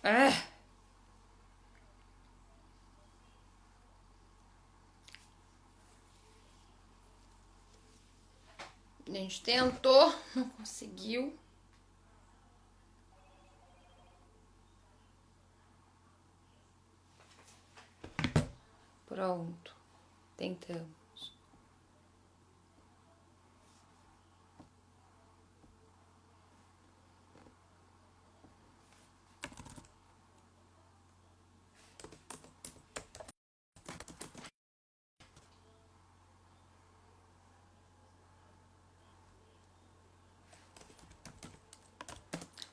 Ah, a gente tentou, não conseguiu. Pronto, tentamos.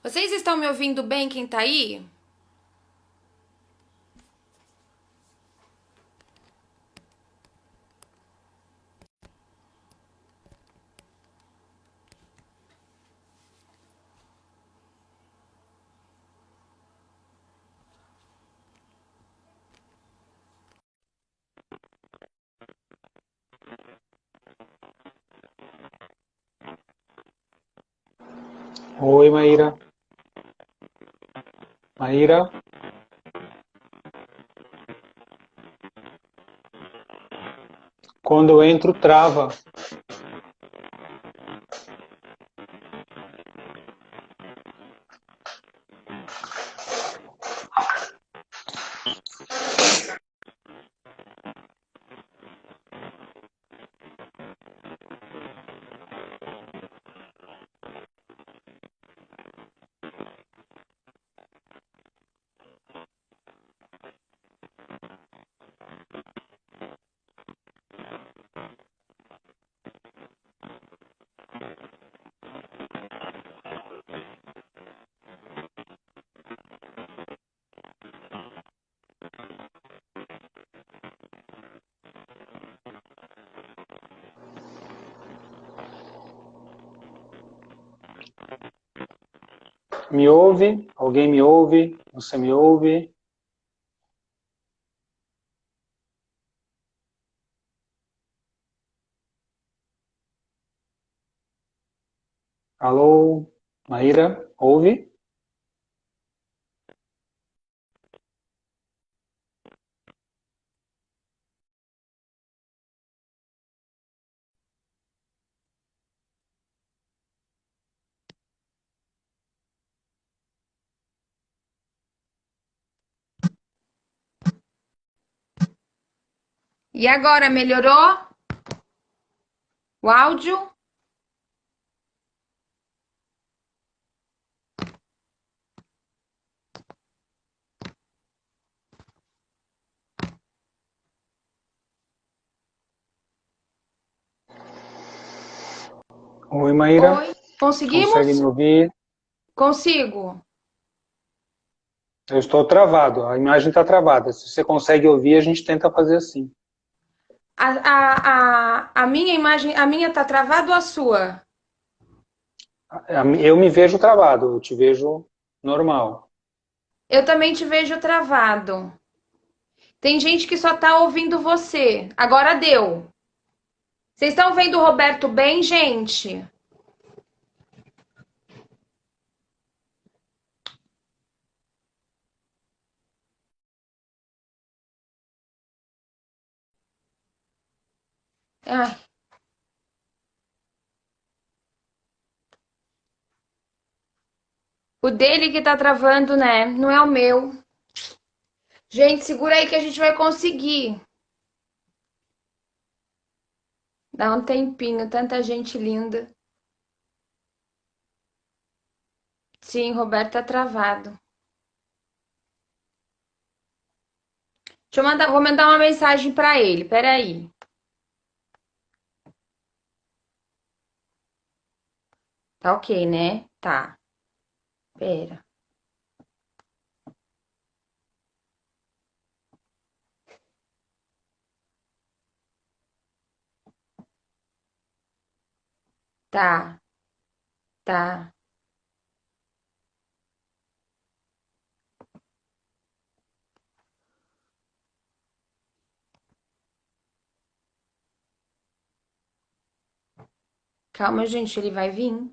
Vocês estão me ouvindo bem, quem tá aí? Oi, Maíra. Maíra, quando eu entro, trava. Me ouve? Alguém me ouve? Você me ouve? Alô? Maíra, ouve? E agora, melhorou o áudio? Oi, Maíra. Oi, conseguimos? Consegue me ouvir? Consigo. Eu estou travado. A imagem está travada. Se você consegue ouvir, a gente tenta fazer assim. A minha imagem, a minha tá travada ou a sua? Eu me vejo travado. Eu te vejo normal. Eu também te vejo travado. Tem gente que só tá ouvindo você. Agora deu. Vocês estão vendo o Roberto bem, gente? Ai, o dele que tá travando, né? Não é o meu. Gente, segura aí que a gente vai conseguir. Dá um tempinho, tanta gente linda. Sim, Roberto tá travado. Vou mandar uma mensagem pra ele. Peraí. Tá ok, né? Tá. Pera. Tá, tá. Calma, gente, ele vai vir.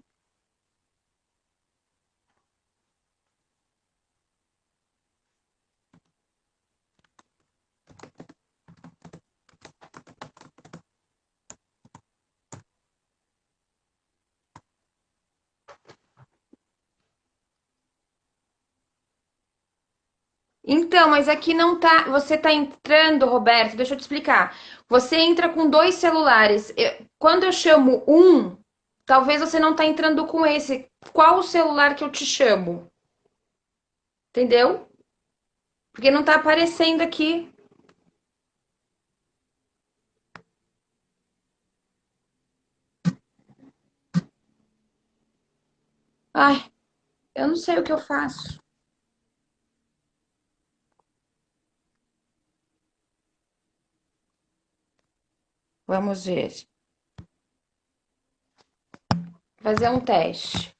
Então, mas aqui não tá. Você tá entrando, Roberto, deixa eu te explicar. Você entra com dois celulares. Quando eu chamo um, talvez você não tá entrando com esse. Qual o celular que eu te chamo? Entendeu? Porque não tá aparecendo aqui. Ai, eu não sei o que eu faço. Vamos ver. Fazer um teste.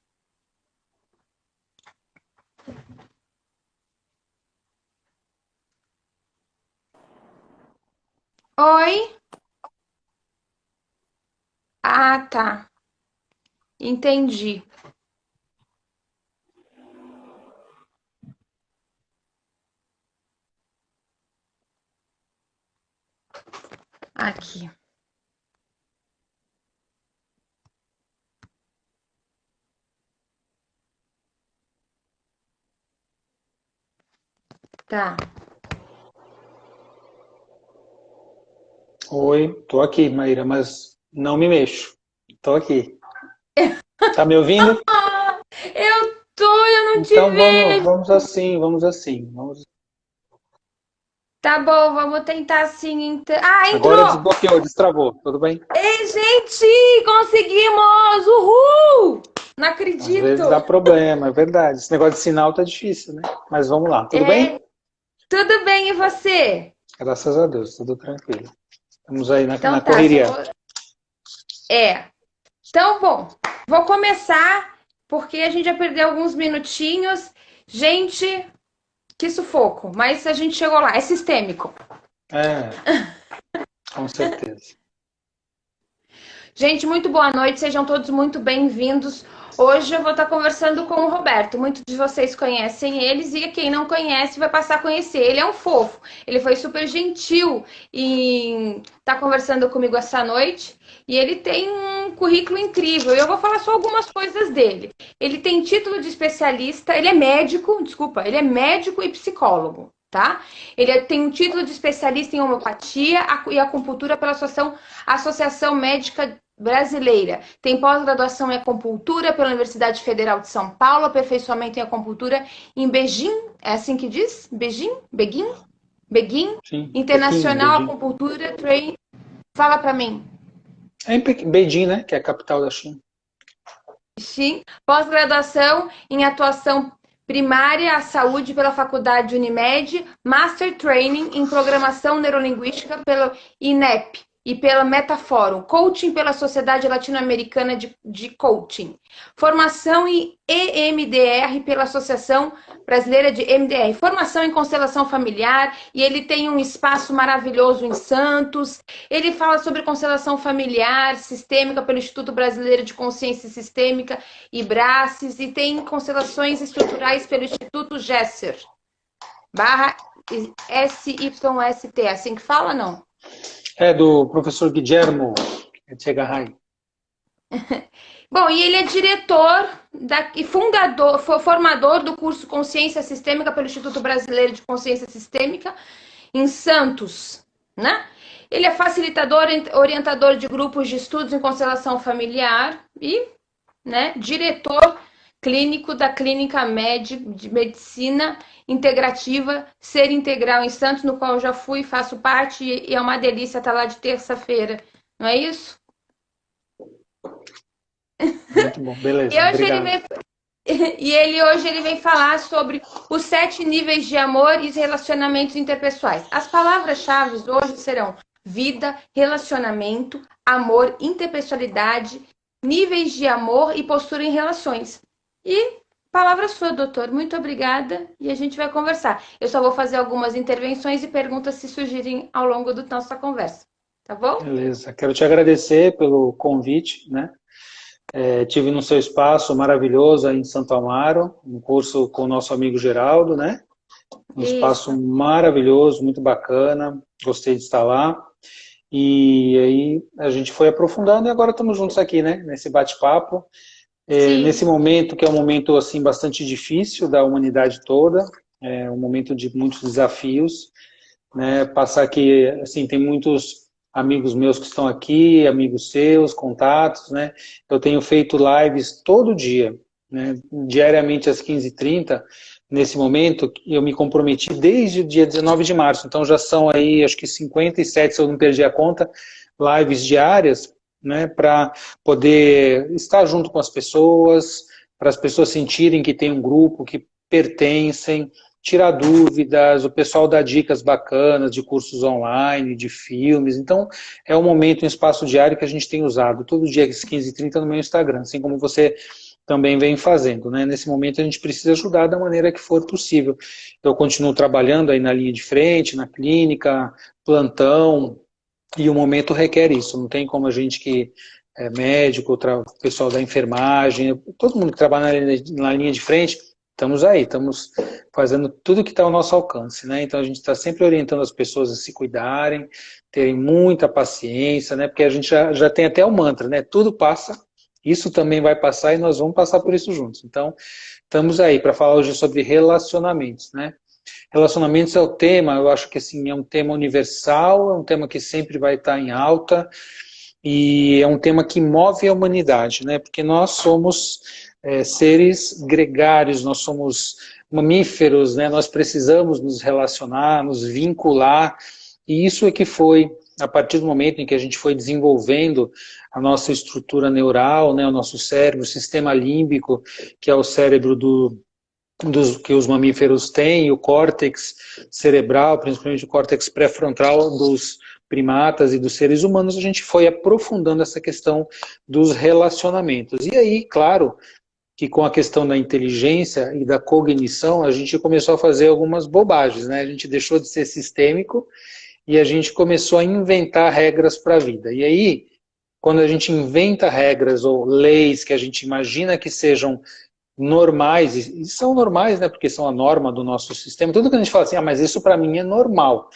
Oi? Ah, tá. Entendi. Aqui. Tá. Oi, tô aqui, Maíra, mas não me mexo. Tô aqui. Tá me ouvindo? Eu não te Então vejo. vamos assim, vamos assim. Tá bom, vamos tentar assim então. Ah, Agora entrou! desbloqueou, destravou, tudo bem? Ei, gente, conseguimos! Uhul! Não Às vezes dá acredito! problema, é verdade. Esse negócio de sinal tá difícil, né? Mas vamos lá, tudo bem? É, tudo bem, e você? Graças a Deus, tudo tranquilo. Estamos aí na Então tá, só correria. vou. É. Então, bom, vou começar, porque a gente já perdeu alguns minutinhos. Gente, que sufoco, mas a gente chegou lá, é sistêmico. É, com certeza. Gente, muito boa noite, sejam todos muito bem-vindos. Hoje eu vou estar conversando com o Roberto. Muitos de vocês conhecem eles e quem não conhece vai passar a conhecer. Ele é um fofo, ele foi super gentil em estar conversando comigo essa noite e ele tem um currículo incrível. E eu vou falar só algumas coisas dele. Ele tem título de especialista, ele é médico, desculpa, ele é médico e psicólogo. Tá? Ele tem um título de especialista em homeopatia e acupuntura pela Associação Médica Brasileira. Tem pós-graduação em acupuntura pela Universidade Federal de São Paulo, aperfeiçoamento em acupuntura em Beijing, é assim que diz? Beijing? Beijing? Beijing? Sim, Pequim, Internacional Beijing. Acupuntura Train. Fala para mim. É em Beijing, né? Que é a capital da China. Sim. Pós-graduação em atuação primária à saúde pela Faculdade Unimed, Master Training em Programação Neurolinguística pelo INEP e pela Metaforum, Coaching pela Sociedade Latino-Americana de Coaching, formação em EMDR pela Associação Brasileira de MDR, formação em constelação familiar, e ele tem um espaço maravilhoso em Santos. Ele fala sobre constelação familiar, sistêmica pelo Instituto Brasileiro de Consciência Sistêmica e Braces, e tem constelações estruturais pelo Instituto Gesser, barra SYST, assim que fala, não? É do professor Guillermo Echegaray. Bom, e ele é diretor e fundador, formador do curso Consciência Sistêmica pelo Instituto Brasileiro de Consciência Sistêmica em Santos, né? Ele é facilitador, orientador de grupos de estudos em constelação familiar e, né, diretor clínico da Clínica de Medicina Integrativa Ser Integral em Santos, no qual eu já fui, faço parte e é uma delícia estar lá de terça-feira, não é isso? Muito bom, E beleza, hoje ele obrigado. vem, hoje ele vem falar sobre os 7 níveis de amor e relacionamentos interpessoais. As palavras-chave hoje serão vida, relacionamento, amor, interpessoalidade, níveis de amor e postura em relações. E palavra sua, doutor. Muito obrigada e a gente vai conversar. Eu só vou fazer algumas intervenções e perguntas se surgirem ao longo da nossa conversa. Tá bom? Beleza, quero te agradecer pelo convite, né? Tive no seu espaço maravilhoso aí em Santo Amaro, um curso com o nosso amigo Geraldo, né? Um espaço Isso. maravilhoso, muito bacana, gostei de estar lá. E aí a gente foi aprofundando e agora estamos juntos aqui, né? Nesse bate-papo. Sim. Nesse momento, que é um momento assim bastante difícil da humanidade toda, é um momento de muitos desafios, né? Passar aqui, assim, tem muitos amigos meus que estão aqui, amigos seus, contatos, né? Eu tenho feito lives todo dia, né? Diariamente às 15h30. Nesse momento, eu me comprometi desde o dia 19 de março, então já são aí, acho que 57, se eu não perdi a conta, lives diárias, né, para poder estar junto com as pessoas, para as pessoas sentirem que tem um grupo, que pertencem, tirar dúvidas, o pessoal dá dicas bacanas de cursos online, de filmes. Então, é um momento, um espaço diário que a gente tem usado todo dia às 15h30 no meu Instagram, assim como você também vem fazendo, né? Nesse momento a gente precisa ajudar da maneira que for possível. Eu continuo trabalhando aí na linha de frente, na clínica, plantão, e o momento requer isso. Não tem como a gente que é médico, o pessoal da enfermagem, todo mundo que trabalha na linha de frente, estamos aí, estamos fazendo tudo que está ao nosso alcance, né? Então a gente está sempre orientando as pessoas a se cuidarem, terem muita paciência, né? Porque a gente já tem até o mantra, né? Tudo passa, isso também vai passar e nós vamos passar por isso juntos. Então, estamos aí para falar hoje sobre relacionamentos, né? Relacionamentos é o tema, eu acho que assim, é um tema universal, é um tema que sempre vai estar em alta e é um tema que move a humanidade, né? Porque nós somos seres gregários, nós somos mamíferos, né? Nós precisamos nos relacionar, nos vincular, e isso é que foi, a partir do momento em que a gente foi desenvolvendo a nossa estrutura neural, né? O nosso cérebro, o sistema límbico, que é o cérebro que os mamíferos têm, o córtex cerebral, principalmente o córtex pré-frontal dos primatas e dos seres humanos, a gente foi aprofundando essa questão dos relacionamentos. E aí, claro, que com a questão da inteligência e da cognição, a gente começou a fazer algumas bobagens, né? A gente deixou de ser sistêmico e a gente começou a inventar regras para a vida. E aí, quando a gente inventa regras ou leis que a gente imagina que sejam normais, e são normais, né, porque são a norma do nosso sistema, tudo que a gente fala assim, mas isso para mim é normal,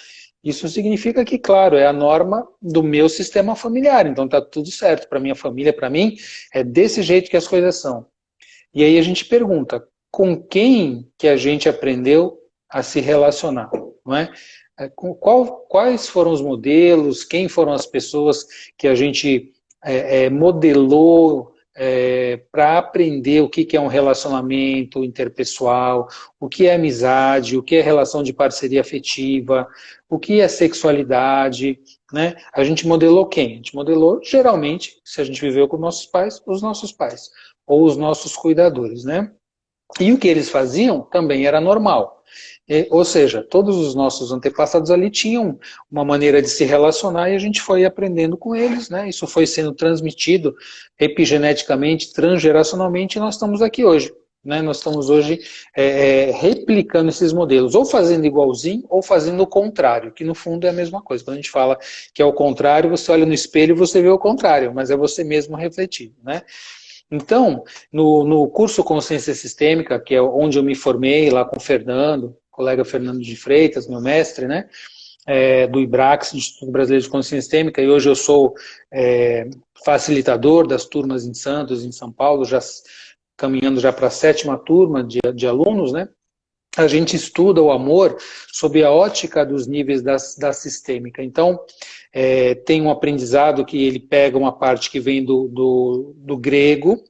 isso significa que, claro, é a norma do meu sistema familiar, então tá tudo certo, para minha família, para mim, é desse jeito que as coisas são. E aí a gente pergunta, com quem que a gente aprendeu a se relacionar, não é? Quais foram os modelos, quem foram as pessoas que a gente modelou para aprender o que é um relacionamento interpessoal, o que é amizade, o que é relação de parceria afetiva, o que é sexualidade, né? A gente modelou quem? A gente modelou, geralmente, se a gente viveu com nossos pais, os nossos pais, ou os nossos cuidadores, né? E o que eles faziam também era normal. Ou seja, todos os nossos antepassados ali tinham uma maneira de se relacionar e a gente foi aprendendo com eles, né? Isso foi sendo transmitido epigeneticamente, transgeracionalmente, e nós estamos aqui hoje. Né? Nós estamos hoje replicando esses modelos, ou fazendo igualzinho, ou fazendo o contrário, que no fundo é a mesma coisa. Quando a gente fala que é o contrário, você olha no espelho e você vê o contrário, mas é você mesmo refletido, né? Então, no curso Consciência Sistêmica, que é onde eu me formei lá com o Fernando, colega Fernando de Freitas, meu mestre, né, do IBRAX, Instituto Brasileiro de Consciência Sistêmica, e hoje eu sou facilitador das turmas em Santos, em São Paulo, já caminhando já para a 7ª turma de alunos, né? A gente estuda o amor sob a ótica dos níveis da sistêmica. Então, tem um aprendizado que ele pega uma parte que vem do grego,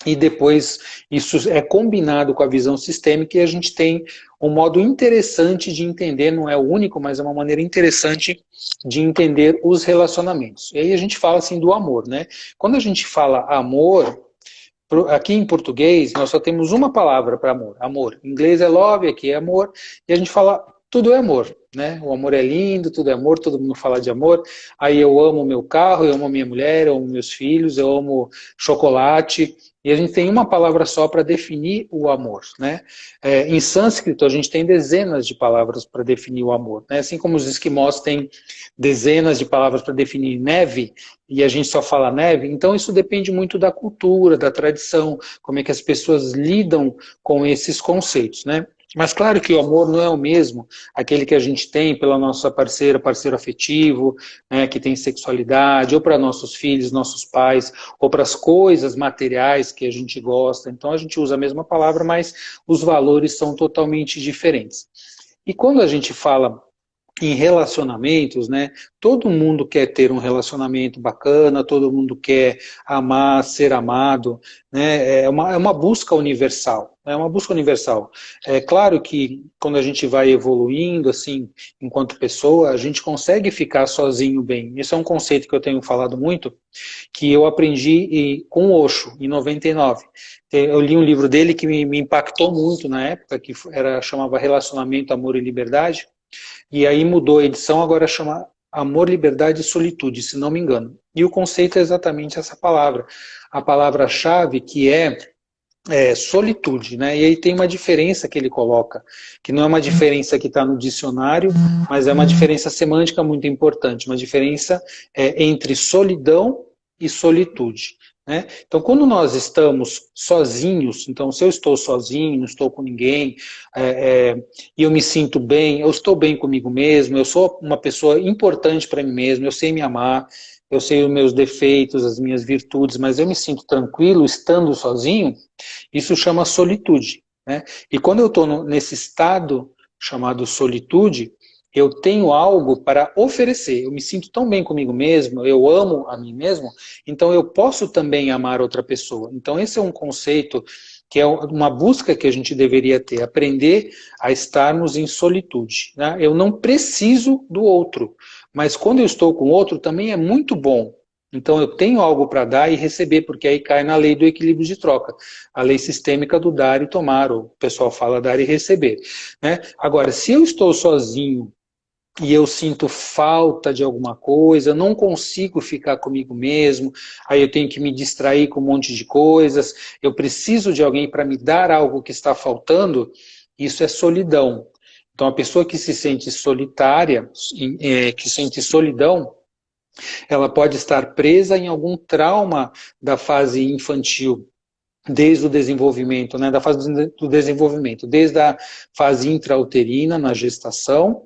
e depois isso é combinado com a visão sistêmica, e a gente tem um modo interessante de entender, não é o único, mas é uma maneira interessante de entender os relacionamentos. E aí a gente fala assim do amor, né? Quando a gente fala amor, aqui em português nós só temos uma palavra para amor, amor. Em inglês é love, aqui é amor, e a gente fala tudo é amor, né? O amor é lindo, tudo é amor, todo mundo fala de amor. Aí eu amo o meu carro, eu amo a minha mulher, eu amo meus filhos, eu amo chocolate. E a gente tem uma palavra só para definir o amor, né? Em sânscrito a gente tem dezenas de palavras para definir o amor, né? Assim como os esquimós têm dezenas de palavras para definir neve, e a gente só fala neve, então isso depende muito da cultura, da tradição, como é que as pessoas lidam com esses conceitos, né? Mas claro que o amor não é o mesmo, aquele que a gente tem pela nossa parceira, parceiro afetivo, né, que tem sexualidade, ou para nossos filhos, nossos pais, ou para as coisas materiais que a gente gosta. Então a gente usa a mesma palavra, mas os valores são totalmente diferentes. E quando a gente fala em relacionamentos, né? Todo mundo quer ter um relacionamento bacana, todo mundo quer amar, ser amado, né? É uma busca universal, é uma busca universal. É claro que quando a gente vai evoluindo, assim, enquanto pessoa, a gente consegue ficar sozinho bem. Isso é um conceito que eu tenho falado muito, que eu aprendi com o Osho, em 99. Eu li um livro dele que me impactou muito na época, que chamava Relacionamento, Amor e Liberdade. E aí mudou a edição, agora chama Amor, Liberdade e Solitude, se não me engano. E o conceito é exatamente essa palavra. A palavra-chave que é solitude, né? E aí tem uma diferença que ele coloca, que não é uma diferença que está no dicionário, mas é uma diferença semântica muito importante, uma diferença entre solidão e solitude. Né? Então, quando nós estamos sozinhos, então se eu estou sozinho, não estou com ninguém, e eu me sinto bem, eu estou bem comigo mesmo, eu sou uma pessoa importante para mim mesmo, eu sei me amar, eu sei os meus defeitos, as minhas virtudes, mas eu me sinto tranquilo estando sozinho, isso chama solitude. Né? E quando eu estou nesse estado chamado solitude, eu tenho algo para oferecer. Eu me sinto tão bem comigo mesmo, eu amo a mim mesmo, então eu posso também amar outra pessoa. Então esse é um conceito que é uma busca que a gente deveria ter, aprender a estarmos em solitude. Né? Eu não preciso do outro, mas quando eu estou com o outro também é muito bom. Então eu tenho algo para dar e receber, porque aí cai na lei do equilíbrio de troca, a lei sistêmica do dar e tomar, o pessoal fala dar e receber. Né? Agora, se eu estou sozinho e eu sinto falta de alguma coisa, não consigo ficar comigo mesmo, aí eu tenho que me distrair com um monte de coisas, eu preciso de alguém para me dar algo que está faltando, isso é solidão. Então a pessoa que se sente solitária, que sente solidão, ela pode estar presa em algum trauma da fase infantil, desde o desenvolvimento, né, da fase do desenvolvimento, desde a fase intrauterina, na gestação,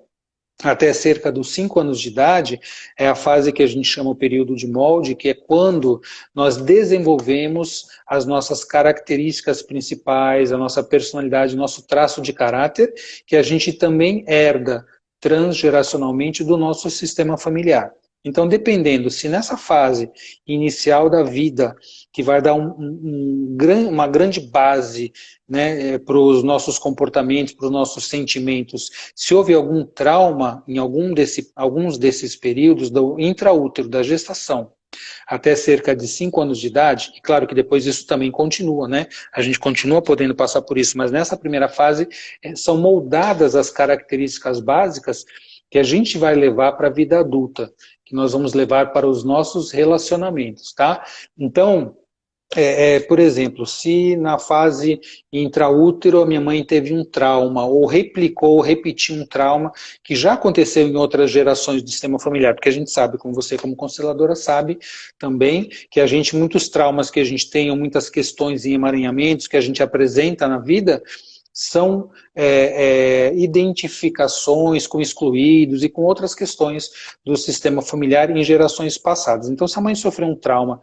até cerca dos 5 anos de idade, é a fase que a gente chama o período de molde, que é quando nós desenvolvemos as nossas características principais, a nossa personalidade, nosso traço de caráter, que a gente também herda transgeracionalmente do nosso sistema familiar. Então, dependendo se nessa fase inicial da vida, que vai dar uma grande base, né, para os nossos comportamentos, para os nossos sentimentos, se houve algum trauma em alguns desses períodos do intraútero, da gestação, até cerca de 5 anos de idade, e claro que depois isso também continua, né? A gente continua podendo passar por isso, mas nessa primeira fase são moldadas as características básicas que a gente vai levar para a vida adulta, que nós vamos levar para os nossos relacionamentos, tá? Então, por exemplo, se na fase intraútero a minha mãe teve um trauma, ou repetiu um trauma, que já aconteceu em outras gerações do sistema familiar, porque a gente sabe, como você como consteladora sabe também, que muitos traumas que a gente tem, ou muitas questões e emaranhamentos que a gente apresenta na vida, são identificações com excluídos e com outras questões do sistema familiar em gerações passadas. Então, se a mãe sofreu um trauma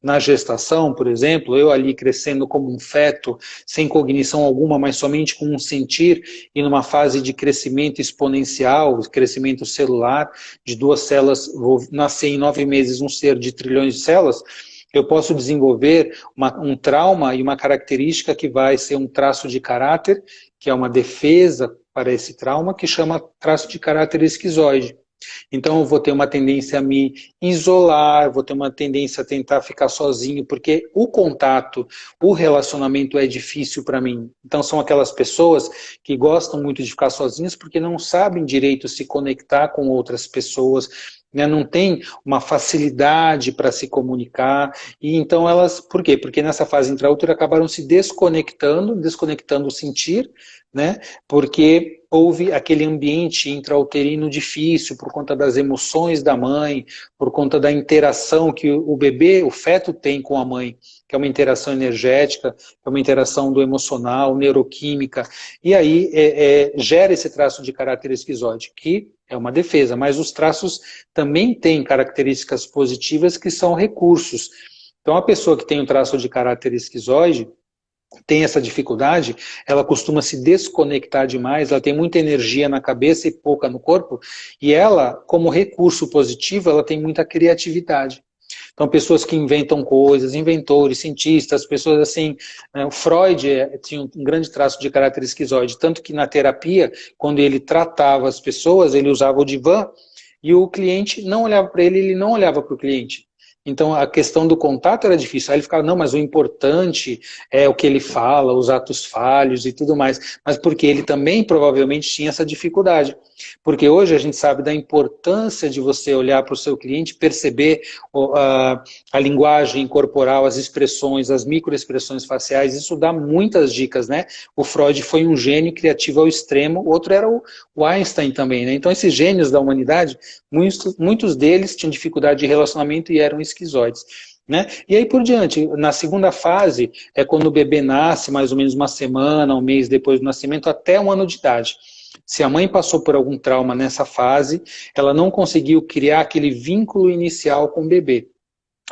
na gestação, por exemplo, eu ali crescendo como um feto, sem cognição alguma, mas somente com um sentir, e numa fase de crescimento exponencial, crescimento celular, de 2 células, vou nascer em 9 meses um ser de trilhões de células, eu posso desenvolver um trauma e uma característica que vai ser um traço de caráter, que é uma defesa para esse trauma, que chama traço de caráter esquizoide. Então eu vou ter uma tendência a me isolar, vou ter uma tendência a tentar ficar sozinho, porque o contato, o relacionamento é difícil para mim. Então são aquelas pessoas que gostam muito de ficar sozinhas porque não sabem direito se conectar com outras pessoas, né? Não tem uma facilidade para se comunicar, e então elas, por quê? Porque nessa fase intraútero acabaram se desconectando o sentir, né? Porque houve aquele ambiente intrauterino difícil por conta das emoções da mãe, por conta da interação que o bebê, o feto tem com a mãe, que é uma interação energética, é uma interação do emocional, neuroquímica, e aí gera esse traço de caráter esquizoide, que é uma defesa, mas os traços também têm características positivas que são recursos. Então a pessoa que tem um traço de caráter esquizoide, tem essa dificuldade, ela costuma se desconectar demais, ela tem muita energia na cabeça e pouca no corpo, e ela, como recurso positivo, ela tem muita criatividade. Então, pessoas que inventam coisas, inventores, cientistas, pessoas assim... O Freud tinha um grande traço de caráter esquizoide, tanto que na terapia, quando ele tratava as pessoas, ele usava o divã, e o cliente não olhava para ele, ele não olhava para o cliente. Então a questão do contato era difícil. Aí ele ficava, não, mas o importante é o que ele fala, os atos falhos e tudo mais. Mas porque ele também provavelmente tinha essa dificuldade. Porque hoje a gente sabe da importância de você olhar para o seu cliente, perceber a linguagem corporal, as expressões, as microexpressões faciais. Isso dá muitas dicas, né? O Freud foi um gênio criativo ao extremo, o outro era o Einstein também, né? Então esses gênios da humanidade, muitos deles tinham dificuldade de relacionamento e eram esquizoides. Né? E aí por diante, na segunda fase, é quando o bebê nasce, mais ou menos uma semana, um mês depois do nascimento, até 1 ano de idade. Se a mãe passou por algum trauma nessa fase, ela não conseguiu criar aquele vínculo inicial com o bebê.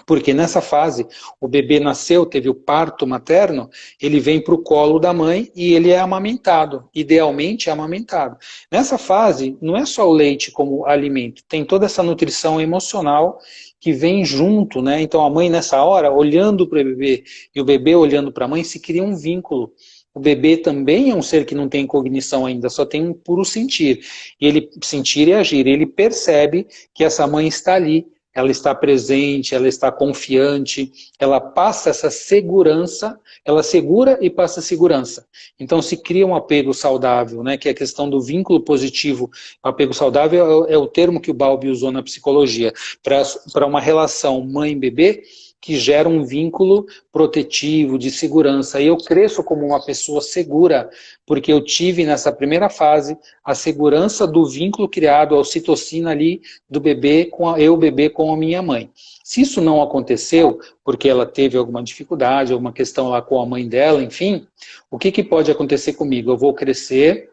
Porque nessa fase, o bebê nasceu, teve o parto materno, ele vem para o colo da mãe e ele é amamentado, idealmente é amamentado. Nessa fase, não é só o leite como alimento, tem toda essa nutrição emocional que vem junto, né? Então a mãe nessa hora, olhando para o bebê e o bebê olhando para a mãe, se cria um vínculo. O bebê também é um ser que não tem cognição ainda, só tem um puro sentir. E ele sentir e agir, ele percebe que essa mãe está ali, ela está presente, ela está confiante, ela passa essa segurança, ela segura e passa segurança. Então se cria um apego saudável, né, que é a questão do vínculo positivo. O apego saudável é o termo que o Bowlby usou na psicologia, para uma relação mãe-bebê, que gera um vínculo protetivo, de segurança. E eu cresço como uma pessoa segura, porque eu tive nessa primeira fase a segurança do vínculo criado, a ocitocina ali do bebê, eu bebê com a minha mãe. Se isso não aconteceu, porque ela teve alguma dificuldade, alguma questão lá com a mãe dela, enfim, o que pode acontecer comigo? Eu vou crescer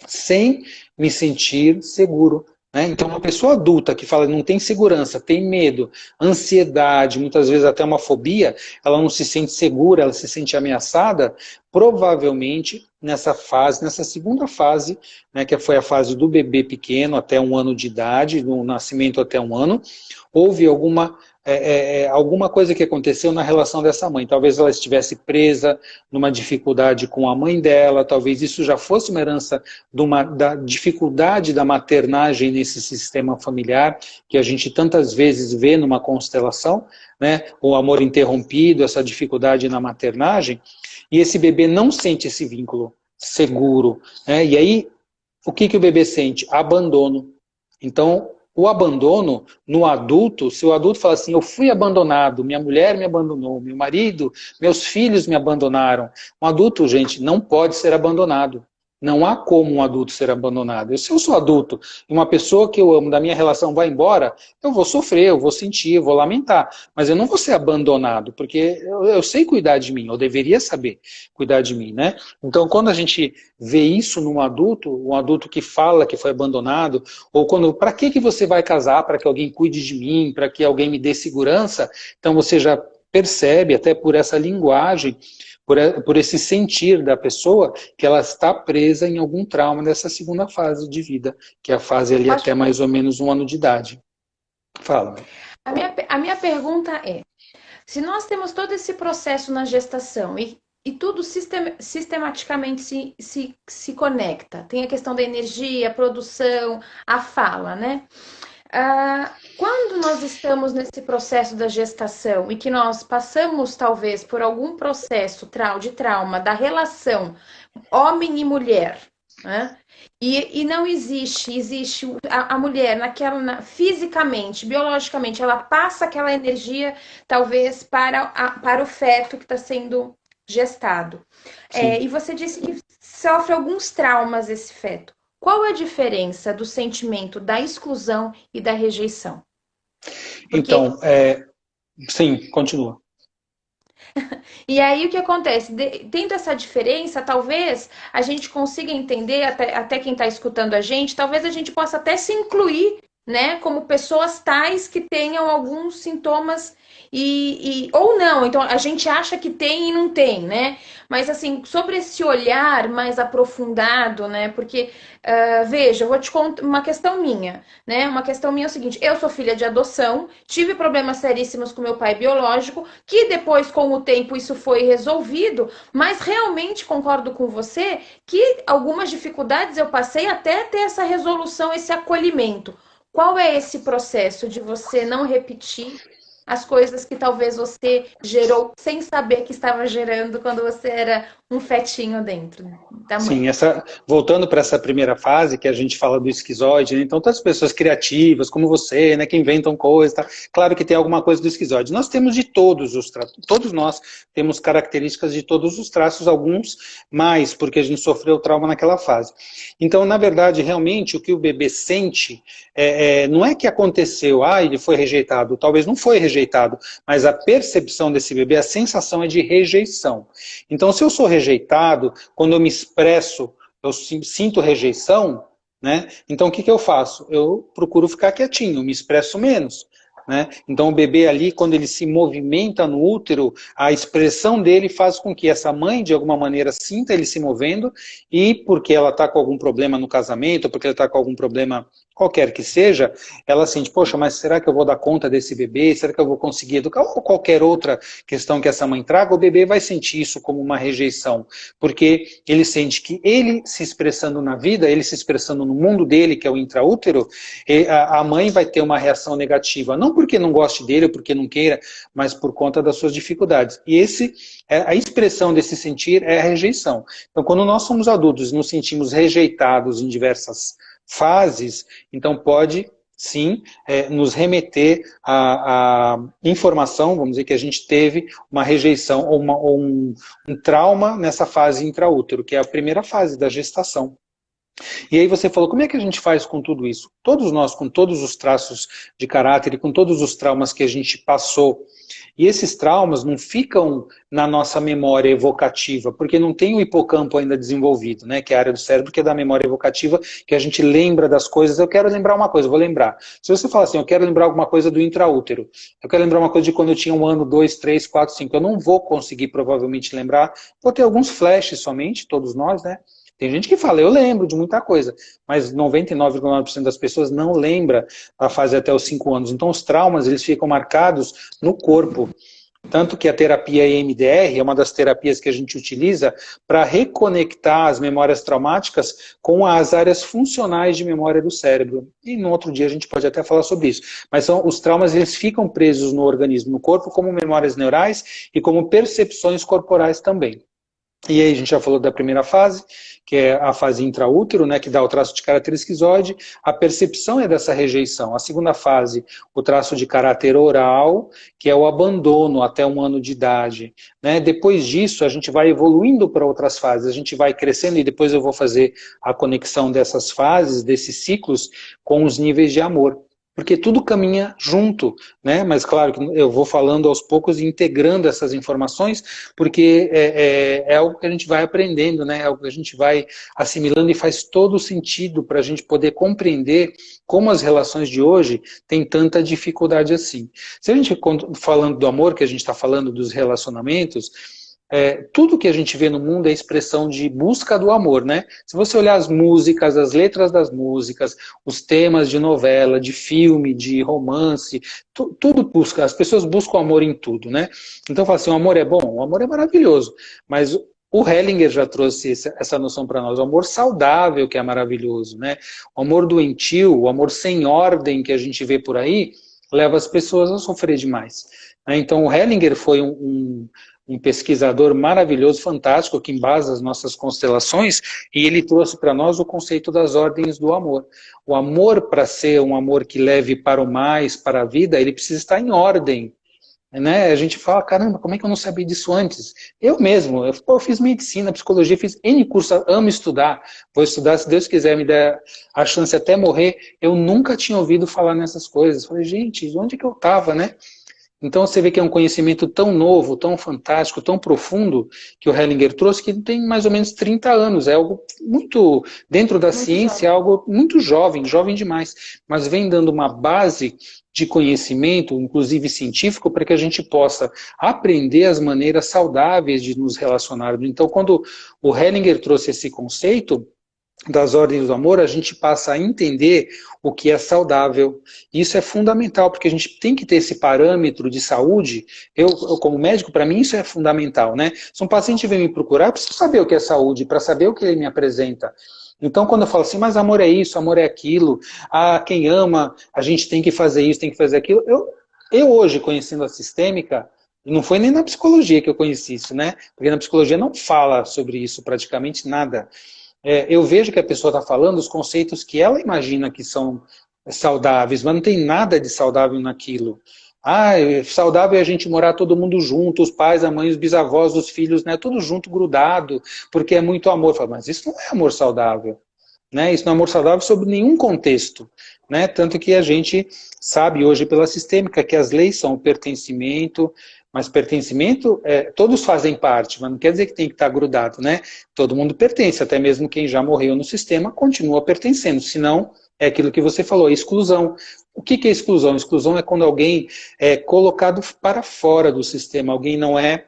sem me sentir seguro. Então, uma pessoa adulta que fala não tem segurança, tem medo, ansiedade, muitas vezes até uma fobia, ela não se sente segura, ela se sente ameaçada, provavelmente nessa fase, nessa segunda fase, né, que foi a fase do bebê pequeno até 1 ano de idade, do nascimento até 1 ano, houve alguma coisa que aconteceu na relação dessa mãe. Talvez ela estivesse presa numa dificuldade com a mãe dela, talvez isso já fosse uma herança da dificuldade da maternagem nesse sistema familiar, que a gente tantas vezes vê numa constelação, né? O amor interrompido, essa dificuldade na maternagem, e esse bebê não sente esse vínculo seguro. Né? E aí, o que o bebê sente? Abandono. Então, o abandono no adulto, se o adulto fala assim, eu fui abandonado, minha mulher me abandonou, meu marido, meus filhos me abandonaram. Um adulto, gente, não pode ser abandonado. Não há como um adulto ser abandonado. Se eu sou adulto e uma pessoa que eu amo da minha relação vai embora, eu vou sofrer, eu vou sentir, eu vou lamentar. Mas eu não vou ser abandonado, porque eu sei cuidar de mim, eu deveria saber cuidar de mim, né? Então, quando a gente vê isso num adulto, um adulto que fala que foi abandonado, ou quando, para que você vai casar? Para que alguém cuide de mim, para que alguém me dê segurança? Então você já percebe, até por essa linguagem, por esse sentir da pessoa, que ela está presa em algum trauma dessa segunda fase de vida, que é a fase ali até mais ou menos 1 ano de idade. Fala. A minha pergunta é, se nós temos todo esse processo na gestação e tudo sistematicamente se conecta, tem a questão da energia, a produção, a fala, né? Quando nós estamos nesse processo da gestação e que nós passamos talvez por algum processo de trauma da relação homem e mulher, né? E não existe a mulher fisicamente, biologicamente, ela passa aquela energia talvez para o feto que está sendo gestado. E você disse que sofre alguns traumas esse feto. Qual a diferença do sentimento da exclusão e da rejeição? Porque Então, sim, continua. E aí o que acontece? Tendo essa diferença, talvez a gente consiga entender, até quem está escutando a gente, talvez a gente possa até se incluir, né, como pessoas tais que tenham alguns sintomas ou não. Então a gente acha que tem e não tem, né? Mas assim, sobre esse olhar mais aprofundado, né? Porque veja, eu vou te contar uma questão minha, né? Uma questão minha é o seguinte: eu sou filha de adoção, tive problemas seríssimos com meu pai biológico, que depois, com o tempo, isso foi resolvido, mas realmente concordo com você que algumas dificuldades eu passei até ter essa resolução, esse acolhimento. Qual é esse processo de você não repetir as coisas que talvez você gerou sem saber que estava gerando quando você era um fetinho dentro da mãe? Sim, voltando para essa primeira fase que a gente fala do esquizoide, né? Então todas as pessoas criativas, como você, né, que inventam coisas, tá? Claro que tem alguma coisa do esquizoide. Nós temos de todos os traços, todos nós temos características de todos os traços, alguns mais, porque a gente sofreu trauma naquela fase. Então, na verdade, realmente, o que o bebê sente, não é que aconteceu, ele foi rejeitado, talvez não foi rejeitado, mas a percepção desse bebê, a sensação é de rejeição. Então, se eu sou rejeitado, quando eu me expresso, eu sinto rejeição, né? Então o que eu faço? Eu procuro ficar quietinho, me expresso menos. Né? Então o bebê ali, quando ele se movimenta no útero, a expressão dele faz com que essa mãe, de alguma maneira, sinta ele se movendo, e porque ela está com algum problema no casamento, ou porque ela está com algum problema qualquer que seja, ela sente, poxa, mas será que eu vou dar conta desse bebê? Será que eu vou conseguir educar? Ou qualquer outra questão que essa mãe traga, o bebê vai sentir isso como uma rejeição, porque ele sente que ele se expressando na vida, ele se expressando no mundo dele, que é o intraútero, a mãe vai ter uma reação negativa, não porque não goste dele ou porque não queira, mas por conta das suas dificuldades. E a expressão desse sentir é a rejeição. Então, quando nós somos adultos e nos sentimos rejeitados em diversas fases, então pode sim nos remeter à informação, vamos dizer, que a gente teve uma rejeição ou um trauma nessa fase intraútero, que é a primeira fase da gestação. E aí você falou, como é que a gente faz com tudo isso? Todos nós, com todos os traços de caráter e com todos os traumas que a gente passou, e esses traumas não ficam na nossa memória evocativa, porque não tem o hipocampo ainda desenvolvido, né, que é a área do cérebro que é da memória evocativa, que a gente lembra das coisas. Eu quero lembrar uma coisa, vou lembrar. Se você falar assim, eu quero lembrar alguma coisa do intraútero, eu quero lembrar uma coisa de quando eu tinha 1 ano, 2, 3, 4, 5, eu não vou conseguir provavelmente lembrar, vou ter alguns flashes somente, todos nós, né? Tem gente que fala, eu lembro de muita coisa, mas 99,9% das pessoas não lembra a fase até os 5 anos. Então os traumas, eles ficam marcados no corpo. Tanto que a terapia EMDR é uma das terapias que a gente utiliza para reconectar as memórias traumáticas com as áreas funcionais de memória do cérebro. E no outro dia a gente pode até falar sobre isso. Mas os traumas, eles ficam presos no organismo, no corpo, como memórias neurais e como percepções corporais também. E aí a gente já falou da primeira fase, que é a fase intraútero, né, que dá o traço de caráter esquizoide. A percepção é dessa rejeição. A segunda fase, o traço de caráter oral, que é o abandono até 1 ano de idade. Né? Depois disso, a gente vai evoluindo para outras fases, a gente vai crescendo, e depois eu vou fazer a conexão dessas fases, desses ciclos, com os níveis de amor. Porque tudo caminha junto, né? Mas claro que eu vou falando aos poucos e integrando essas informações, porque é algo que a gente vai aprendendo, né? É algo que a gente vai assimilando e faz todo sentido para a gente poder compreender como as relações de hoje têm tanta dificuldade assim. Se a gente, falando do amor, que a gente está falando dos relacionamentos, tudo que a gente vê no mundo é expressão de busca do amor, né? Se você olhar as músicas, as letras das músicas, os temas de novela, de filme, de romance, tudo busca, as pessoas buscam amor em tudo, né? Então fala assim, o amor é bom? O amor é maravilhoso, mas o Hellinger já trouxe essa noção para nós, o amor saudável que é maravilhoso, né? O amor doentio, o amor sem ordem que a gente vê por aí, leva as pessoas a sofrer demais. Então o Hellinger foi um pesquisador maravilhoso, fantástico, que embasa as nossas constelações, e ele trouxe para nós o conceito das ordens do amor. O amor, para ser um amor que leve para o mais, para a vida, ele precisa estar em ordem. né? A gente fala, caramba, como é que eu não sabia disso antes? Eu mesmo, eu fiz medicina, psicologia, fiz N curso, amo estudar, vou estudar, se Deus quiser me der a chance até morrer, eu nunca tinha ouvido falar nessas coisas. Falei, gente, onde é que eu estava, né? Então você vê que é um conhecimento tão novo, tão fantástico, tão profundo, que o Hellinger trouxe, que tem mais ou menos 30 anos. É algo muito, dentro da Muito ciência, é jovem. algo muito jovem, jovem demais. Mas vem dando uma base de conhecimento, inclusive científico, para que a gente possa aprender as maneiras saudáveis de nos relacionar. Então, quando o Hellinger trouxe esse conceito das ordens do amor, a gente passa a entender o que é saudável. Isso é fundamental, porque a gente tem que ter esse parâmetro de saúde. Eu como médico, para mim isso é fundamental, né? Se um paciente vem me procurar, eu preciso saber o que é saúde, para saber o que ele me apresenta. Então, quando eu falo assim, mas amor é isso, amor é aquilo, ah, quem ama, a gente tem que fazer isso, tem que fazer aquilo. Eu hoje, conhecendo a sistêmica, não foi nem na psicologia que eu conheci isso, né? Porque na psicologia não fala sobre isso praticamente nada. Eu vejo que a pessoa está falando os conceitos que ela imagina que são saudáveis, mas não tem nada de saudável naquilo. Ah, saudável é a gente morar todo mundo junto, os pais, a mãe, os bisavós, os filhos, né, tudo junto, grudado, porque é muito amor. Falo, mas isso não é amor saudável, né? Isso não é amor saudável sob nenhum contexto, né? Tanto que a gente sabe hoje pela sistêmica que as leis são o pertencimento, mas pertencimento, todos fazem parte, mas não quer dizer que tem que estar grudado, né? Todo mundo pertence, até mesmo quem já morreu no sistema continua pertencendo, senão é aquilo que você falou, exclusão. O que é exclusão? Exclusão é quando alguém é colocado para fora do sistema, alguém não é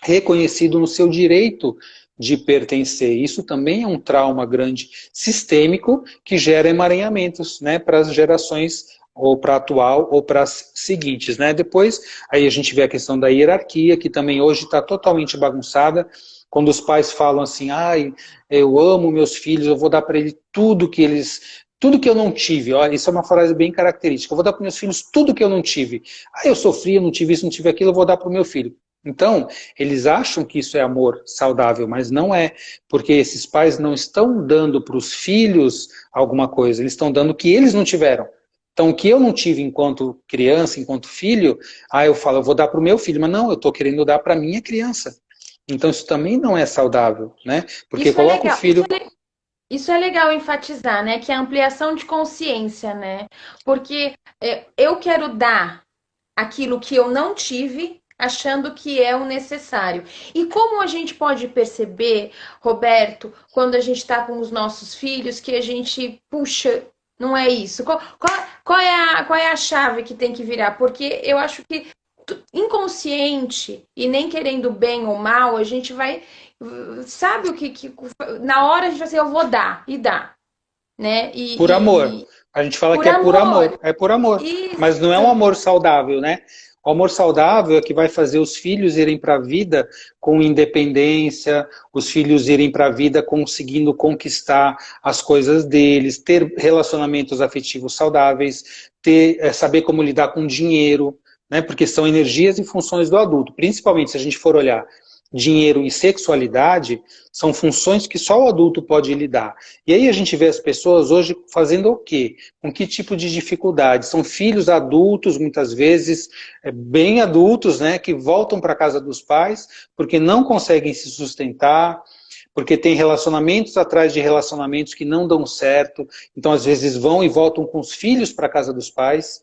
reconhecido no seu direito de pertencer. Isso também é um trauma grande sistêmico que gera emaranhamentos, né, para as gerações ou para a atual ou para as seguintes, né? Depois, aí a gente vê a questão da hierarquia, que também hoje está totalmente bagunçada, quando os pais falam assim, ai, eu amo meus filhos, eu vou dar para eles tudo que eu não tive, ó, isso é uma frase bem característica, eu vou dar para meus filhos tudo que eu não tive. Ah, eu sofri, eu não tive isso, não tive aquilo, eu vou dar para o meu filho. Então, eles acham que isso é amor saudável, mas não é, porque esses pais não estão dando para os filhos alguma coisa, eles estão dando o que eles não tiveram. Então, o que eu não tive enquanto criança, enquanto filho, eu falo, eu vou dar para o meu filho, mas não, eu estou querendo dar para a minha criança. Então, isso também não é saudável, né? Porque Isso é coloca o legal. filho... Isso é legal enfatizar, né? Que é a ampliação de consciência, né? Porque eu quero dar aquilo que eu não tive, achando que é o necessário. E como a gente pode perceber, Roberto, quando a gente está com os nossos filhos, que a gente, puxa, não é isso? Qual é a chave que tem que virar? Porque eu acho que inconsciente e nem querendo bem ou mal, a gente vai. Sabe o que na hora a gente vai assim, eu vou dar, e dá, né? Por amor. A gente fala Por que amor. é por amor. Mas não é um Isso. amor saudável, né? O amor saudável é que vai fazer os filhos irem para a vida com independência, os filhos irem para a vida conseguindo conquistar as coisas deles, ter relacionamentos afetivos saudáveis, saber como lidar com dinheiro, né? Porque são energias e funções do adulto. Principalmente se a gente for olhar dinheiro e sexualidade, são funções que só o adulto pode lidar. E aí a gente vê as pessoas hoje fazendo o quê? Com que tipo de dificuldade? São filhos adultos, muitas vezes, bem adultos, né, que voltam para a casa dos pais porque não conseguem se sustentar, porque tem relacionamentos atrás de relacionamentos que não dão certo, então às vezes vão e voltam com os filhos para a casa dos pais.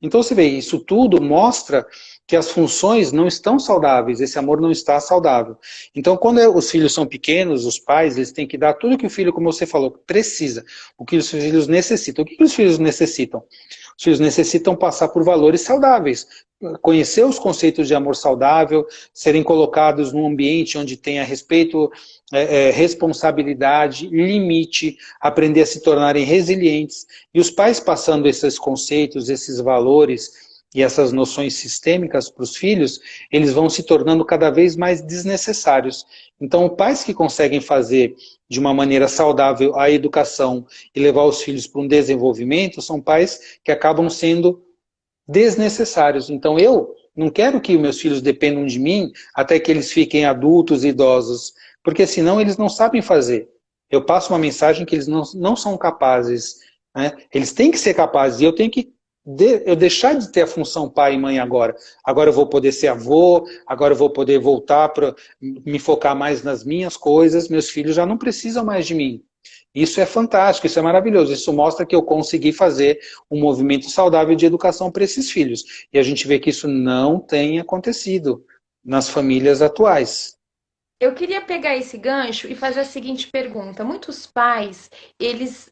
Então você vê, isso tudo mostra que as funções não estão saudáveis, esse amor não está saudável. Então, quando os filhos são pequenos, os pais, eles têm que dar tudo que o filho, como você falou, precisa, o que os filhos necessitam. O que os filhos necessitam? Os filhos necessitam passar por valores saudáveis, conhecer os conceitos de amor saudável, serem colocados num ambiente onde tenha respeito, responsabilidade, limite, aprender a se tornarem resilientes. E os pais passando esses conceitos, esses valores e essas noções sistêmicas para os filhos, eles vão se tornando cada vez mais desnecessários. Então, pais que conseguem fazer de uma maneira saudável a educação e levar os filhos para um desenvolvimento, são pais que acabam sendo desnecessários. Então, eu não quero que meus filhos dependam de mim até que eles fiquem adultos e idosos, porque senão eles não sabem fazer. Eu passo uma mensagem que eles não são capazes, né? Eles têm que ser capazes, e eu tenho que eu deixar de ter a função pai e mãe agora. Agora eu vou poder ser avô, agora eu vou poder voltar para me focar mais nas minhas coisas, meus filhos já não precisam mais de mim. Isso é fantástico, isso é maravilhoso. Isso mostra que eu consegui fazer um movimento saudável de educação para esses filhos. E a gente vê que isso não tem acontecido nas famílias atuais. Eu queria pegar esse gancho e fazer a seguinte pergunta. Muitos pais, eles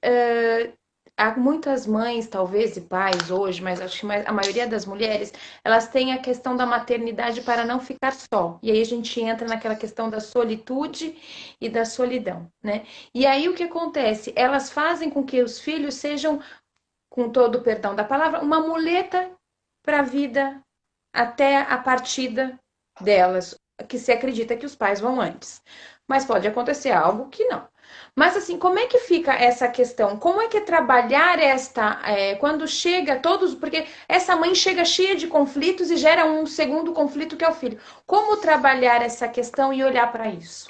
há muitas mães, talvez, e pais hoje, mas acho que a maioria das mulheres, elas têm a questão da maternidade para não ficar só. E aí a gente entra naquela questão da solitude e da solidão, né? E aí o que acontece? Elas fazem com que os filhos sejam, com todo o perdão da palavra, uma muleta para a vida até a partida delas, que se acredita que os pais vão antes. Mas pode acontecer algo que não. Mas assim, como é que fica essa questão? Como é que é trabalhar quando chega todos, porque essa mãe chega cheia de conflitos e gera um segundo conflito que é o filho. Como trabalhar essa questão e olhar para isso?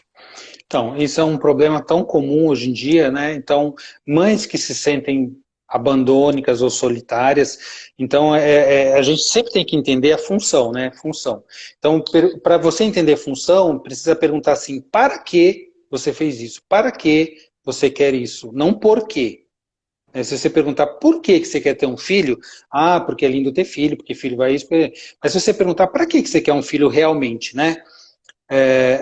Então, isso é um problema tão comum hoje em dia, né? Então, mães que se sentem abandônicas ou solitárias, então a gente sempre tem que entender a função, né? Função. Então, para você entender função, precisa perguntar assim, para que você fez isso? Para que você quer isso? Não por quê. Se você perguntar por que você quer ter um filho, ah, porque é lindo ter filho, porque filho vai isso. Mas se você perguntar para que você quer um filho realmente, né?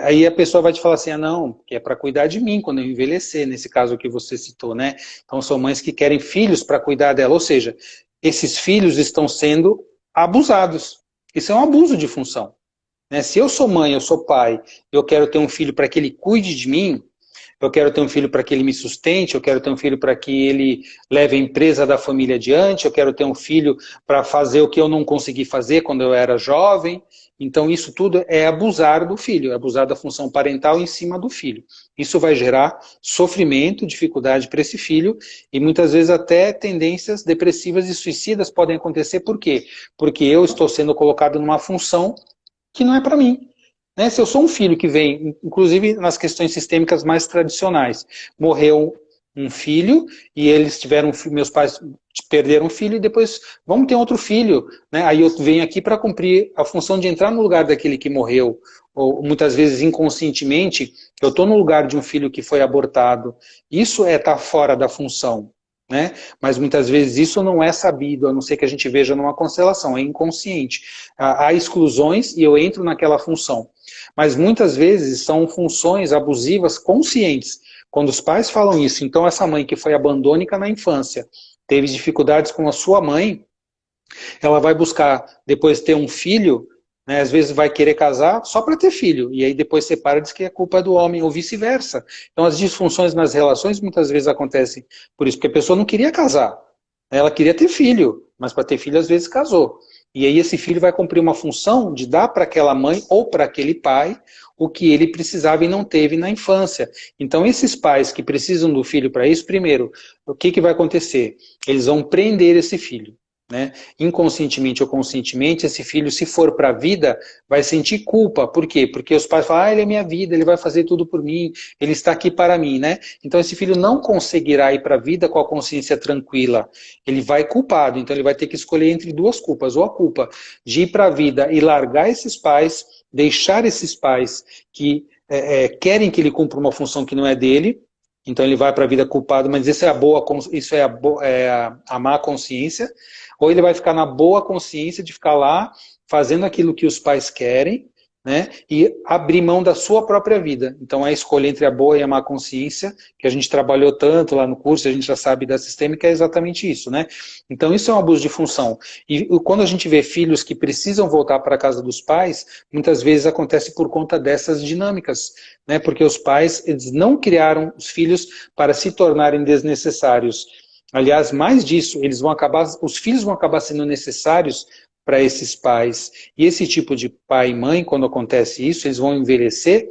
Aí a pessoa vai te falar assim, ah, não, que é para cuidar de mim quando eu envelhecer, nesse caso que você citou, né? Então são mães que querem filhos para cuidar dela, ou seja, esses filhos estão sendo abusados. Isso é um abuso de função. Né? Se eu sou mãe, eu sou pai, eu quero ter um filho para que ele cuide de mim, eu quero ter um filho para que ele me sustente, eu quero ter um filho para que ele leve a empresa da família adiante, eu quero ter um filho para fazer o que eu não consegui fazer quando eu era jovem. Então isso tudo é abusar do filho, é abusar da função parental em cima do filho. Isso vai gerar sofrimento, dificuldade para esse filho e muitas vezes até tendências depressivas e suicidas podem acontecer. Por quê? Porque eu estou sendo colocado numa função que não é para mim. Né? Se eu sou um filho que vem, inclusive nas questões sistêmicas mais tradicionais, morreu um filho e eles tiveram, meus pais perderam um filho e depois vamos ter outro filho. Né? Aí eu venho aqui para cumprir a função de entrar no lugar daquele que morreu, ou muitas vezes inconscientemente, eu estou no lugar de um filho que foi abortado. Isso é estar fora da função. Né? Mas muitas vezes isso não é sabido, a não ser que a gente veja numa constelação, é inconsciente. Há exclusões e eu entro naquela função. Mas muitas vezes são funções abusivas conscientes. Quando os pais falam isso, então essa mãe que foi abandônica na infância, teve dificuldades com a sua mãe, ela vai buscar depois ter um filho, né, às vezes vai querer casar só para ter filho, e aí depois separa e diz que a culpa é do homem, ou vice-versa. Então as disfunções nas relações muitas vezes acontecem por isso, porque a pessoa não queria casar, ela queria ter filho, mas para ter filho às vezes casou. E aí esse filho vai cumprir uma função de dar para aquela mãe ou para aquele pai o que ele precisava e não teve na infância. Então esses pais que precisam do filho para isso, primeiro, o que vai acontecer? Eles vão prender esse filho. Né? Inconscientemente ou conscientemente, esse filho, se for para a vida, vai sentir culpa. Por quê? Porque os pais falam, ah, ele é minha vida, ele vai fazer tudo por mim, ele está aqui para mim, né? Então esse filho não conseguirá ir para a vida com a consciência tranquila. Ele vai culpado, então ele vai ter que escolher entre duas culpas, ou a culpa de ir para a vida e largar esses pais, deixar esses pais que querem que ele cumpra uma função que não é dele, então ele vai para a vida culpado, mas isso é a má consciência, ou ele vai ficar na boa consciência de ficar lá fazendo aquilo que os pais querem, né, e abrir mão da sua própria vida. Então é a escolha entre a boa e a má consciência, que a gente trabalhou tanto lá no curso, a gente já sabe da sistêmica, é exatamente isso, né? Então isso é um abuso de função. E quando a gente vê filhos que precisam voltar para a casa dos pais, muitas vezes acontece por conta dessas dinâmicas, né? Porque os pais, eles não criaram os filhos para se tornarem desnecessários. Aliás, mais disso, os filhos vão acabar sendo necessários para esses pais. E esse tipo de pai e mãe, quando acontece isso, eles vão envelhecer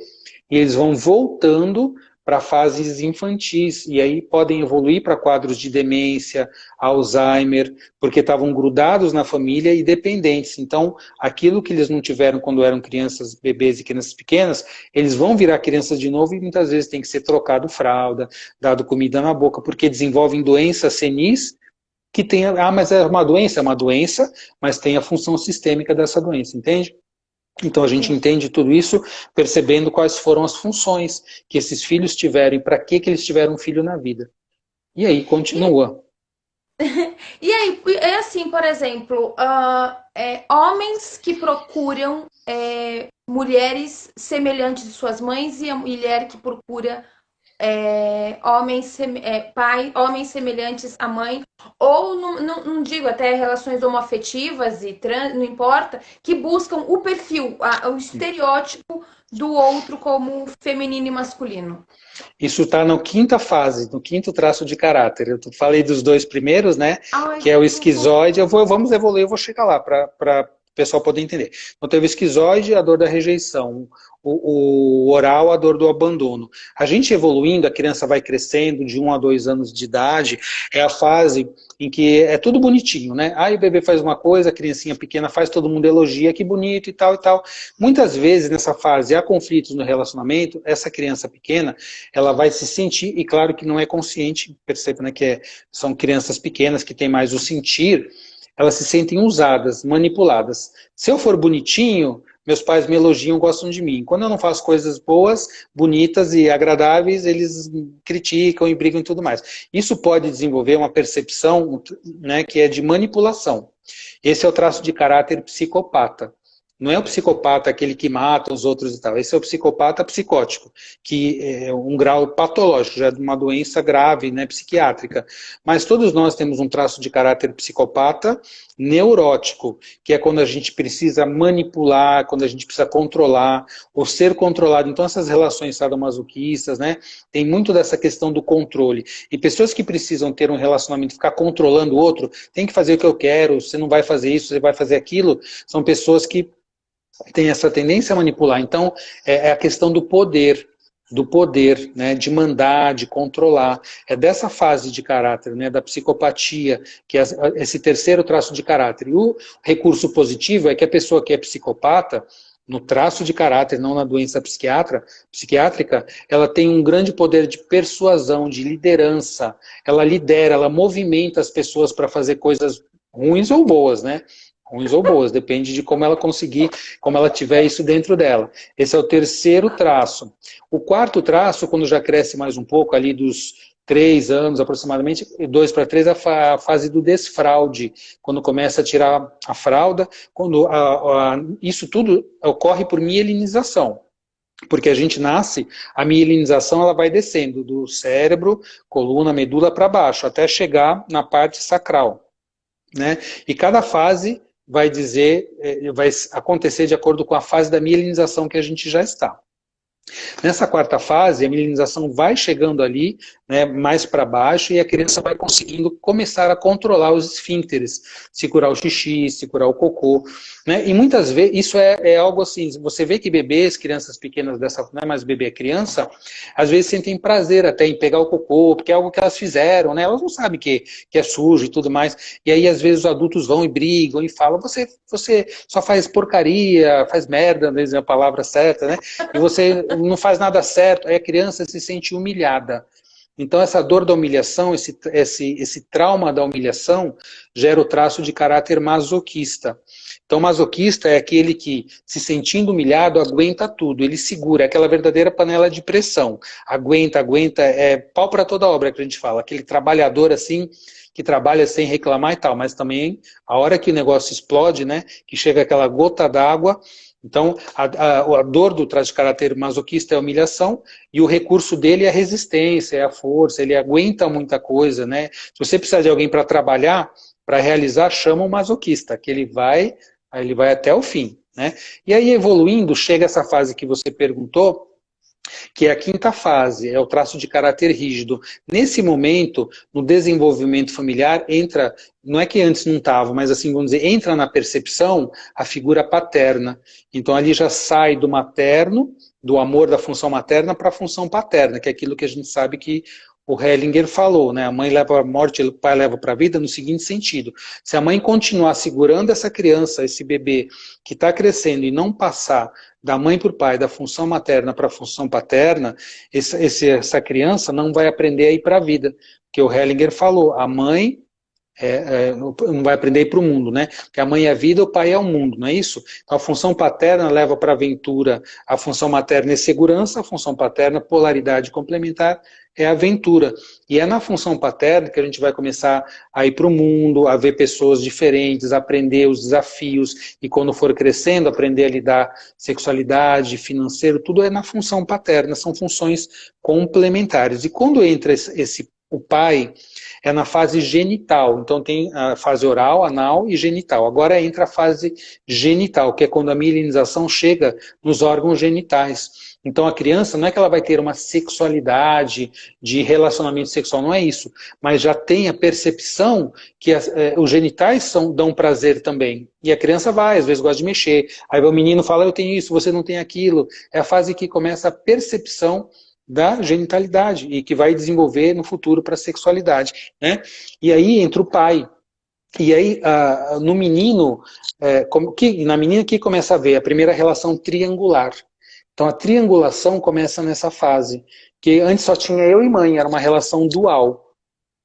e eles vão voltando para fases infantis. E aí podem evoluir para quadros de demência, Alzheimer, porque estavam grudados na família e dependentes. Então, aquilo que eles não tiveram quando eram crianças, bebês e crianças pequenas, eles vão virar crianças de novo e muitas vezes tem que ser trocado fralda, dado comida na boca, porque desenvolvem doenças senis que tem, mas é uma doença, mas tem a função sistêmica dessa doença, entende? Então a gente Sim. entende tudo isso percebendo quais foram as funções que esses filhos tiveram e para que eles tiveram um filho na vida. E aí continua. E aí, é assim, por exemplo, homens que procuram mulheres semelhantes de suas mães e a mulher que procura homens semelhantes à mãe, ou não digo até relações homoafetivas e trans, não importa, que buscam o perfil, o estereótipo do outro como feminino e masculino. Isso está na quinta fase, no quinto traço de caráter. Eu falei dos dois primeiros, né? Ai, Que é o esquizoide. Vamos evoluir, eu vou chegar lá para o pessoal poder entender. Então teve o esquizoide, a dor da rejeição. O oral, a dor do abandono. A gente evoluindo, a criança vai crescendo de 1 a 2 anos de idade, é a fase em que é tudo bonitinho, né? Aí o bebê faz uma coisa, a criancinha pequena faz, todo mundo elogia, que bonito e tal e tal. Muitas vezes nessa fase há conflitos no relacionamento, essa criança pequena, ela vai se sentir, e claro que não é consciente, perceba, né, que são crianças pequenas que têm mais o sentir, elas se sentem usadas, manipuladas. Se eu for bonitinho, meus pais me elogiam, gostam de mim. Quando eu não faço coisas boas, bonitas e agradáveis, eles criticam e brigam e tudo mais. Isso pode desenvolver uma percepção, né, que é de manipulação. Esse é o traço de caráter psicopata. Não é o psicopata aquele que mata os outros e tal. Esse é o psicopata psicótico, que é um grau patológico, já é de uma doença grave, né, psiquiátrica. Mas todos nós temos um traço de caráter psicopata neurótico, que é quando a gente precisa manipular, quando a gente precisa controlar, ou ser controlado. Então essas relações sadomasoquistas, né, tem muito dessa questão do controle. E pessoas que precisam ter um relacionamento, ficar controlando o outro, tem que fazer o que eu quero, você não vai fazer isso, você vai fazer aquilo, são pessoas que tem essa tendência a manipular. Então, é a questão do poder, né, de mandar, de controlar. É dessa fase de caráter, né, da psicopatia, que é esse terceiro traço de caráter. E o recurso positivo é que a pessoa que é psicopata, no traço de caráter, não na doença psiquiátrica, ela tem um grande poder de persuasão, de liderança. Ela lidera, ela movimenta as pessoas para fazer coisas ruins ou boas, né? Ruins ou boas, depende de como ela conseguir, como ela tiver isso dentro dela. Esse é o terceiro traço. O quarto traço, quando já cresce mais um pouco, ali dos 3 anos aproximadamente, 2 para 3, a fase do desfraude, quando começa a tirar a fralda, quando isso tudo ocorre por mielinização. Porque a gente nasce, a mielinização ela vai descendo do cérebro, coluna, medula para baixo, até chegar na parte sacral, né? E cada fase vai acontecer de acordo com a fase da mielinização que a gente já está. Nessa quarta fase, a mielinização vai chegando ali, né, mais para baixo, e a criança vai conseguindo começar a controlar os esfíncteres, segurar o xixi, segurar o cocô, né? E muitas vezes, isso é algo assim, você vê que bebês, crianças pequenas dessa, não é mais bebê, é criança, às vezes sentem prazer até em pegar o cocô, porque é algo que elas fizeram, né? Elas não sabem que é sujo e tudo mais, e aí às vezes os adultos vão e brigam e falam, você só faz porcaria, faz merda, às vezes é a palavra certa, né? E você não faz nada certo, aí a criança se sente humilhada. Então essa dor da humilhação, esse trauma da humilhação, gera o traço de caráter masoquista. Então masoquista é aquele que, se sentindo humilhado, aguenta tudo, ele segura, é aquela verdadeira panela de pressão. Aguenta, é pau para toda obra que a gente fala, aquele trabalhador assim, que trabalha sem reclamar e tal, mas também a hora que o negócio explode, né, que chega aquela gota d'água. Então, a dor do traço de caráter masoquista é a humilhação, e o recurso dele é a resistência, é a força, ele aguenta muita coisa, né? Se você precisar de alguém para trabalhar, para realizar, chama um masoquista, que ele vai até o fim, né? E aí, evoluindo, chega essa fase que você perguntou, que é a quinta fase, é o traço de caráter rígido. Nesse momento, no desenvolvimento familiar, entra, não é que antes não estava, mas assim, vamos dizer, entra na percepção a figura paterna. Então ali já sai do materno, do amor da função materna para a função paterna, que é aquilo que a gente sabe que o Hellinger falou, né? A mãe leva para a morte, o pai leva para a vida, no seguinte sentido: se a mãe continuar segurando essa criança, esse bebê que está crescendo, e não passar da mãe para o pai, da função materna para a função paterna, essa criança não vai aprender a ir para a vida. Porque o Hellinger falou, a mãe não vai aprender para o mundo, né? Porque a mãe é a vida, o pai é o mundo, não é isso? Então a função paterna leva para a aventura, a função materna é segurança, a função paterna, polaridade complementar, é aventura. E é na função paterna que a gente vai começar a ir para o mundo, a ver pessoas diferentes, aprender os desafios, e quando for crescendo, aprender a lidar sexualidade, financeiro, tudo é na função paterna, são funções complementares. E quando entra o pai, é na fase genital, então tem a fase oral, anal e genital. Agora entra a fase genital, que é quando a mielinização chega nos órgãos genitais. Então a criança não é que ela vai ter uma sexualidade de relacionamento sexual, não é isso. Mas já tem a percepção que os genitais dão prazer também. E a criança vai, às vezes gosta de mexer. Aí o menino fala, eu tenho isso, você não tem aquilo. É a fase que começa a percepção da genitalidade e que vai desenvolver no futuro para a sexualidade, né? E aí entra o pai. E aí, no menino, na menina que começa a ver a primeira relação triangular. Então a triangulação começa nessa fase, que antes só tinha eu e mãe, era uma relação dual,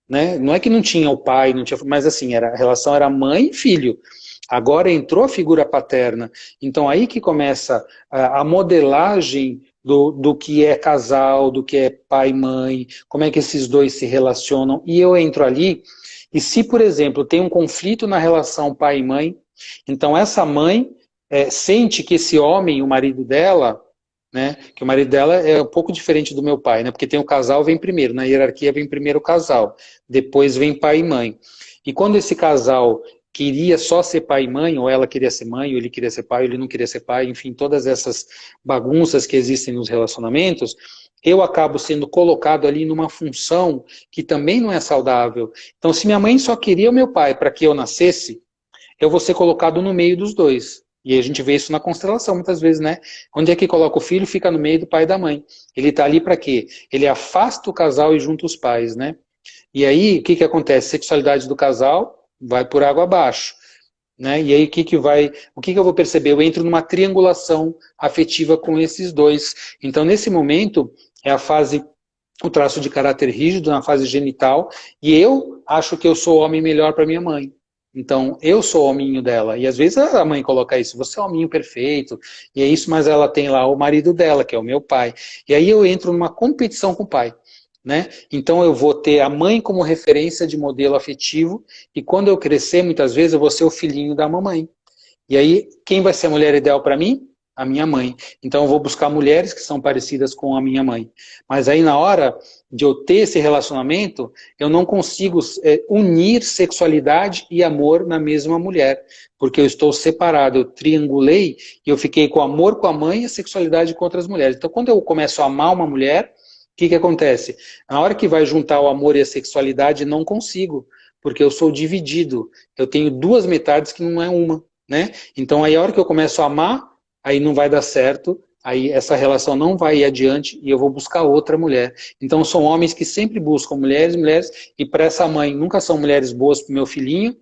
né? Não é que não tinha o pai, não tinha, mas assim, a relação era mãe e filho. Agora entrou a figura paterna. Então aí que começa a modelagem do que é casal, do que é pai e mãe, como é que esses dois se relacionam. E eu entro ali, e se, por exemplo, tem um conflito na relação pai e mãe, então essa mãe sente que esse homem, o marido dela, né, que o marido dela é um pouco diferente do meu pai, né, porque tem o casal, vem primeiro, na hierarquia vem primeiro o casal, depois vem pai e mãe. E quando esse casal queria só ser pai e mãe, ou ela queria ser mãe, ou ele queria ser pai, ou ele não queria ser pai, enfim, todas essas bagunças que existem nos relacionamentos, eu acabo sendo colocado ali numa função que também não é saudável. Então, se minha mãe só queria o meu pai para que eu nascesse, eu vou ser colocado no meio dos dois. E a gente vê isso na constelação muitas vezes, né? Onde é que coloca o filho, fica no meio do pai e da mãe. Ele está ali para quê? Ele afasta o casal e junta os pais, né? E aí, o que que acontece? A sexualidade do casal vai por água abaixo, né? E aí, o que que eu vou perceber? Eu entro numa triangulação afetiva com esses dois. Então, nesse momento, é a fase, o traço de caráter rígido, na fase genital, e eu acho que eu sou o homem melhor para minha mãe. Então, eu sou o hominho dela. E às vezes a mãe coloca isso, você é o hominho perfeito, e é isso, mas ela tem lá o marido dela, que é o meu pai. E aí eu entro numa competição com o pai, né? Então eu vou ter a mãe como referência de modelo afetivo, e quando eu crescer, muitas vezes eu vou ser o filhinho da mamãe. E aí, quem vai ser a mulher ideal para mim? A minha mãe. Então eu vou buscar mulheres que são parecidas com a minha mãe. Mas aí na hora de eu ter esse relacionamento, eu não consigo unir sexualidade e amor na mesma mulher. Porque eu estou separado, eu triangulei e eu fiquei com amor com a mãe e a sexualidade com outras mulheres. Então quando eu começo a amar uma mulher, o que que acontece? Na hora que vai juntar o amor e a sexualidade, não consigo. Porque eu sou dividido. Eu tenho duas metades que não é uma. Né? Então aí a hora que eu começo a amar, aí não vai dar certo, aí essa relação não vai ir adiante e eu vou buscar outra mulher. Então são homens que sempre buscam mulheres, e para essa mãe nunca são mulheres boas para o meu filhinho,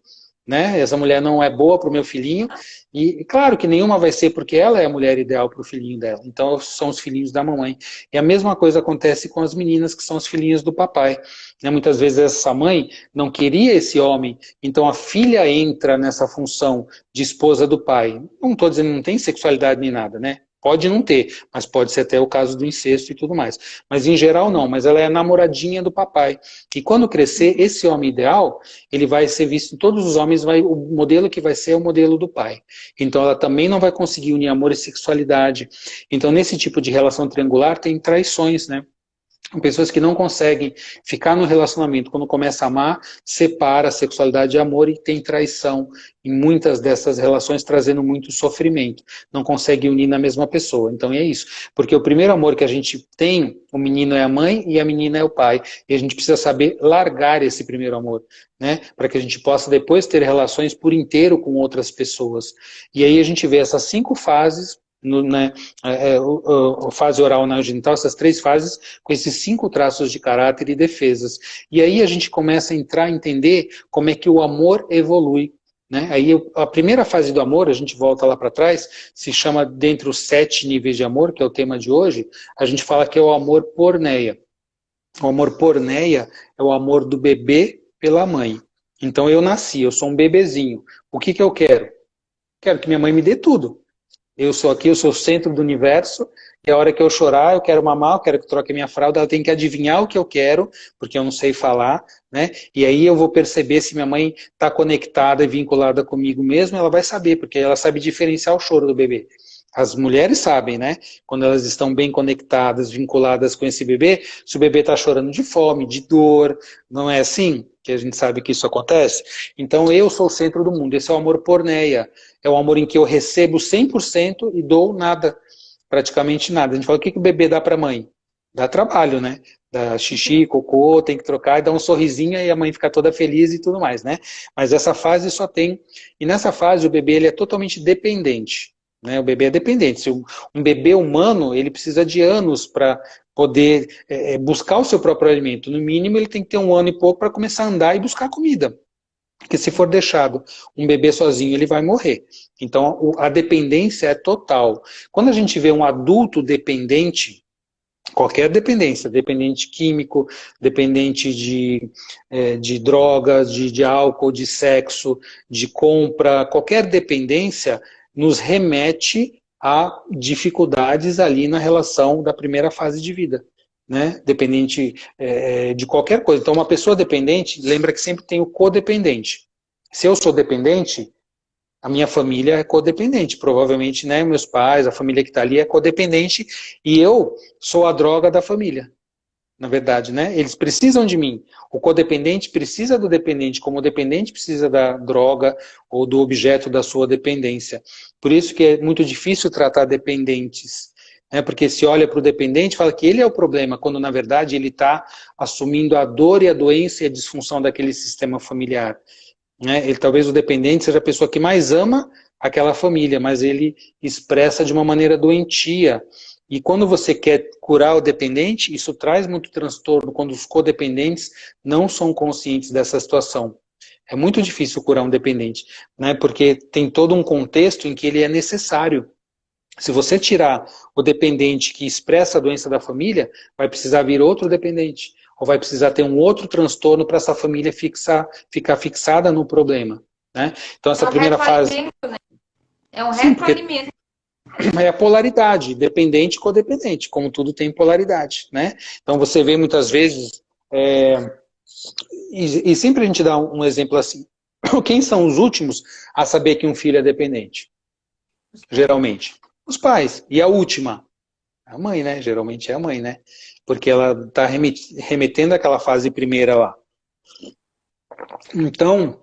né? Essa mulher não é boa para o meu filhinho, e claro que nenhuma vai ser porque ela é a mulher ideal para o filhinho dela, então são os filhinhos da mamãe. E a mesma coisa acontece com as meninas que são os filhinhos do papai. Né? Muitas vezes essa mãe não queria esse homem, então a filha entra nessa função de esposa do pai. Não estou dizendo que não tem sexualidade nem nada, né? Pode não ter, mas pode ser até o caso do incesto e tudo mais. Mas em geral não, mas ela é a namoradinha do papai. E quando crescer, esse homem ideal, ele vai ser visto em todos os homens, o modelo que vai ser é o modelo do pai. Então ela também não vai conseguir unir amor e sexualidade. Então nesse tipo de relação triangular tem traições, né? Pessoas que não conseguem ficar no relacionamento, quando começa a amar, separa a sexualidade e amor e tem traição em muitas dessas relações, trazendo muito sofrimento. Não consegue unir na mesma pessoa. Então é isso. Porque o primeiro amor que a gente tem, o menino é a mãe e a menina é o pai. E a gente precisa saber largar esse primeiro amor, né? Para que a gente possa depois ter relações por inteiro com outras pessoas. E aí a gente vê essas 5 fases, fase oral, anal e genital, essas 3 fases, com esses 5 traços de caráter e defesas. E aí a gente começa a entrar a entender como é que o amor evolui. Né? Aí a primeira fase do amor, a gente volta lá para trás, se chama dentre os 7 níveis de amor, que é o tema de hoje, a gente fala que é o amor porneia. O amor porneia é o amor do bebê pela mãe. Então eu nasci, eu sou um bebezinho. O que que eu quero? Quero que minha mãe me dê tudo. Eu sou aqui, eu sou o centro do universo, e a hora que eu chorar, eu quero mamar, eu quero que troque minha fralda, ela tem que adivinhar o que eu quero, porque eu não sei falar, né? E aí eu vou perceber se minha mãe está conectada e vinculada comigo mesmo, ela vai saber, porque ela sabe diferenciar o choro do bebê. As mulheres sabem, né? Quando elas estão bem conectadas, vinculadas com esse bebê, se o bebê está chorando de fome, de dor, não é assim? Que a gente sabe que isso acontece. Então eu sou o centro do mundo, esse é o amor porneia. É o amor em que eu recebo 100% e dou nada, praticamente nada. A gente fala, o que que o bebê dá para a mãe? Dá trabalho, né? Dá xixi, cocô, tem que trocar, dá um sorrisinho e a mãe fica toda feliz e tudo mais, né? Mas essa fase só tem... E nessa fase o bebê ele é totalmente dependente. Né? O bebê é dependente. Se um bebê humano, ele precisa de anos para poder buscar o seu próprio alimento. No mínimo, ele tem que ter 1 ano e pouco para começar a andar e buscar comida. Porque se for deixado um bebê sozinho, ele vai morrer. Então, a dependência é total. Quando a gente vê um adulto dependente, qualquer dependência, dependente químico, dependente de drogas, de álcool, de sexo, de compra, qualquer dependência nos remete a dificuldades ali na relação da primeira fase de vida. Né? Dependente de qualquer coisa. Então, uma pessoa dependente, lembra que sempre tem o codependente. Se eu sou dependente, a minha família é codependente. Provavelmente, né, meus pais, a família que está ali é codependente e eu sou a droga da família. Na verdade, né? Eles precisam de mim. O codependente precisa do dependente, como o dependente precisa da droga ou do objeto da sua dependência. Por isso que é muito difícil tratar dependentes. Né? Porque se olha para o dependente e fala que ele é o problema, quando na verdade ele está assumindo a dor e a doença e a disfunção daquele sistema familiar. Né? Ele, talvez o dependente seja a pessoa que mais ama aquela família, mas ele expressa de uma maneira doentia. E quando você quer curar o dependente, isso traz muito transtorno quando os codependentes não são conscientes dessa situação. É muito difícil curar um dependente, né? Porque tem todo um contexto em que ele é necessário. Se você tirar o dependente que expressa a doença da família, vai precisar vir outro dependente. Ou vai precisar ter um outro transtorno para essa família ficar fixada no problema. Né? Então essa primeira fase... Né? É um retroalimento. É a polaridade, dependente e codependente, como tudo tem polaridade, né? Então você vê muitas vezes, e sempre a gente dá um exemplo assim, quem são os últimos a saber que um filho é dependente? Geralmente, os pais. E a última? A mãe, né? Geralmente é a mãe, né? Porque ela está remetendo àquela fase primeira lá. Então,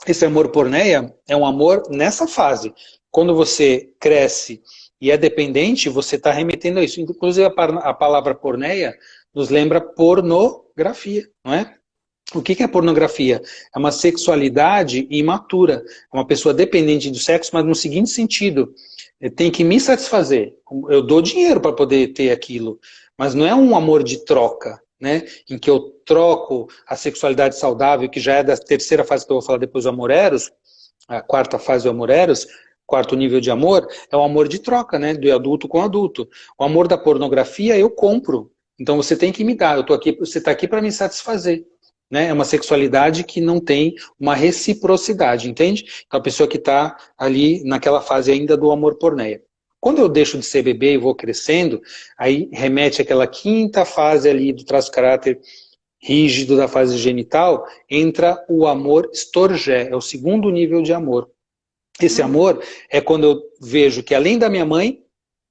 esse amor porneia é um amor nessa fase. Quando você cresce e é dependente, você está remetendo a isso. Inclusive, a palavra porneia nos lembra pornografia, não é? O que é pornografia? É uma sexualidade imatura. É uma pessoa dependente do sexo, mas no seguinte sentido: tem que me satisfazer. Eu dou dinheiro para poder ter aquilo, mas não é um amor de troca. Né, em que eu troco a sexualidade saudável, que já é da terceira fase que eu vou falar depois do amor eros, a quarta fase do amor eros, quarto nível de amor, é o amor de troca, né, do adulto com adulto. O amor da pornografia eu compro, então você tem que me dar, eu tô aqui, você está aqui para me satisfazer. Né, é uma sexualidade que não tem uma reciprocidade, entende? Então a pessoa que está ali naquela fase ainda do amor porneia. Quando eu deixo de ser bebê e vou crescendo, aí remete àquela quinta fase ali do traço caráter rígido da fase genital, entra o amor storgé, é o segundo nível de amor. Esse amor é quando eu vejo que além da minha mãe,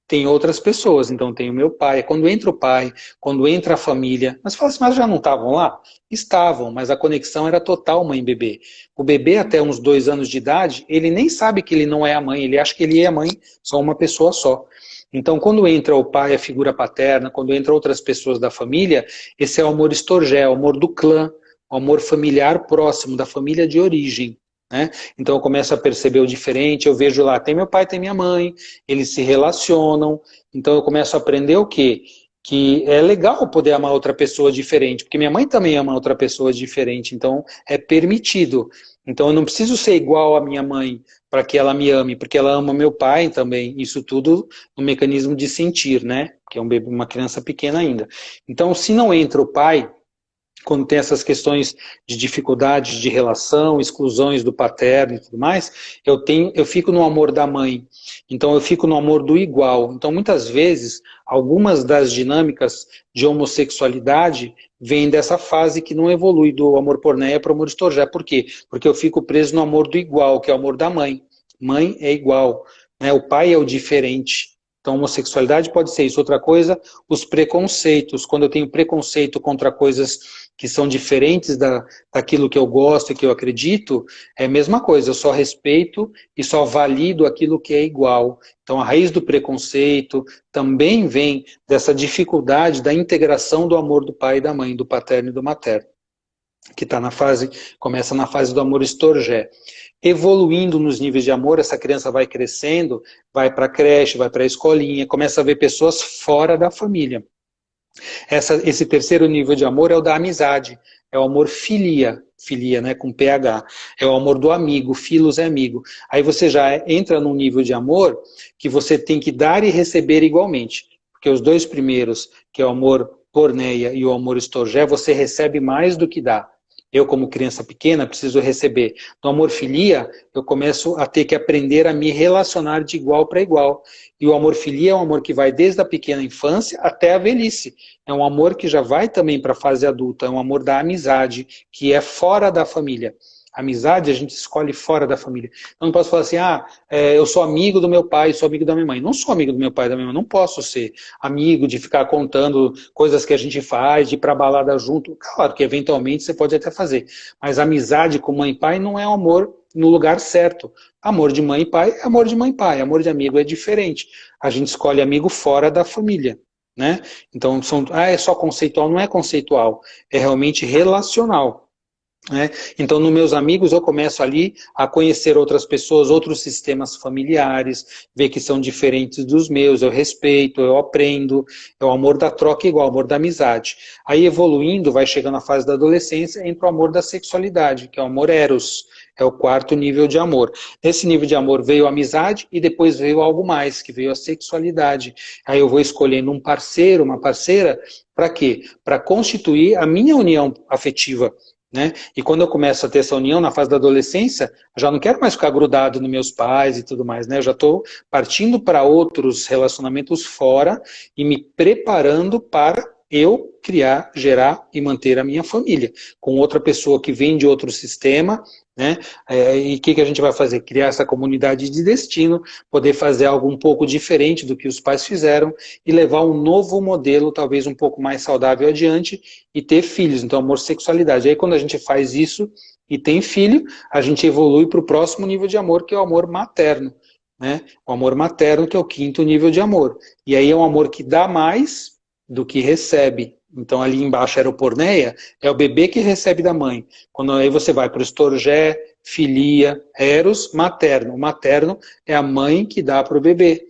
tem outras pessoas, então tem o meu pai, é quando entra o pai, quando entra a família. Mas fala assim, mas já não estavam lá? Estavam, mas a conexão era total mãe e bebê. O bebê até uns 2 anos de idade, ele nem sabe que ele não é a mãe, ele acha que ele é a mãe, só uma pessoa só. Então quando entra o pai, a figura paterna, quando entra outras pessoas da família, esse é o amor storgé, o amor do clã, o amor familiar próximo, da família de origem. Né? Então eu começo a perceber o diferente, eu vejo lá, tem meu pai, tem minha mãe, eles se relacionam, então eu começo a aprender o quê? Que é legal poder amar outra pessoa diferente, porque minha mãe também ama outra pessoa diferente, então é permitido. Então eu não preciso ser igual à minha mãe para que ela me ame, porque ela ama meu pai também, isso tudo no mecanismo de sentir, né? Que é uma criança pequena ainda. Então se não entra o pai, quando tem essas questões de dificuldades de relação, exclusões do paterno e tudo mais, eu fico no amor da mãe. Então eu fico no amor do igual. Então muitas vezes, algumas das dinâmicas de homossexualidade vêm dessa fase que não evolui do amor porneia para o amor estorjé. Por quê? Porque eu fico preso no amor do igual, que é o amor da mãe. Mãe é igual, né? O pai é o diferente. Então, homossexualidade pode ser isso. Outra coisa, os preconceitos. Quando eu tenho preconceito contra coisas que são diferentes daquilo que eu gosto e que eu acredito, é a mesma coisa. Eu só respeito e só valido aquilo que é igual. Então, a raiz do preconceito também vem dessa dificuldade da integração do amor do pai e da mãe, do paterno e do materno, que tá começa na fase do amor estorjé. Evoluindo nos níveis de amor, essa criança vai crescendo, vai para a creche, vai para a escolinha, começa a ver pessoas fora da família. Esse terceiro nível de amor é o da amizade, é o amor filia, né, com PH, é o amor do amigo, filos é amigo. Aí você já entra num nível de amor que você tem que dar e receber igualmente, porque os dois primeiros, que é o amor porneia e o amor estorjé, você recebe mais do que dá. Eu, como criança pequena, preciso receber. No amor filia, eu começo a ter que aprender a me relacionar de igual para igual. E o amor filia é um amor que vai desde a pequena infância até a velhice. É um amor que já vai também para a fase adulta. É um amor da amizade, que é fora da família. Amizade a gente escolhe fora da família. Eu não posso falar assim, eu sou amigo do meu pai, sou amigo da minha mãe. Não sou amigo do meu pai e da minha mãe, não posso ser amigo de ficar contando coisas que a gente faz, de ir pra balada junto. Claro que eventualmente você pode até fazer. Mas amizade com mãe e pai não é um amor no lugar certo. Amor de mãe e pai é amor de mãe e pai. Amor de amigo é diferente. A gente escolhe amigo fora da família, né? Então, é só conceitual. Não é conceitual. É realmente relacional. Né? Então, nos meus amigos, eu começo ali a conhecer outras pessoas, outros sistemas familiares, ver que são diferentes dos meus, eu respeito, eu aprendo, é o amor da troca igual, o amor da amizade. Aí, evoluindo, vai chegando a fase da adolescência, entra o amor da sexualidade, que é o amor eros, é o quarto nível de amor. Nesse nível de amor veio a amizade e depois veio algo mais, que veio a sexualidade. Aí eu vou escolhendo um parceiro, uma parceira, para quê? Para constituir a minha união afetiva. Né? E quando eu começo a ter essa união na fase da adolescência, já não quero mais ficar grudado nos meus pais e tudo mais, né? Eu já estou partindo para outros relacionamentos fora e me preparando para eu criar, gerar e manter a minha família, com outra pessoa que vem de outro sistema, né? E o que a gente vai fazer? Criar essa comunidade de destino, poder fazer algo um pouco diferente do que os pais fizeram e levar um novo modelo, talvez um pouco mais saudável adiante, e ter filhos, então amor, sexualidade. Aí quando a gente faz isso e tem filho, a gente evolui para o próximo nível de amor, que é o amor materno, né? O amor materno, que é o quinto nível de amor. E aí é um amor que dá mais do que recebe. Então ali embaixo era o porneia, é o bebê que recebe da mãe. Quando aí você vai para o estorjé, filia, eros, materno. O materno é a mãe que dá para o bebê,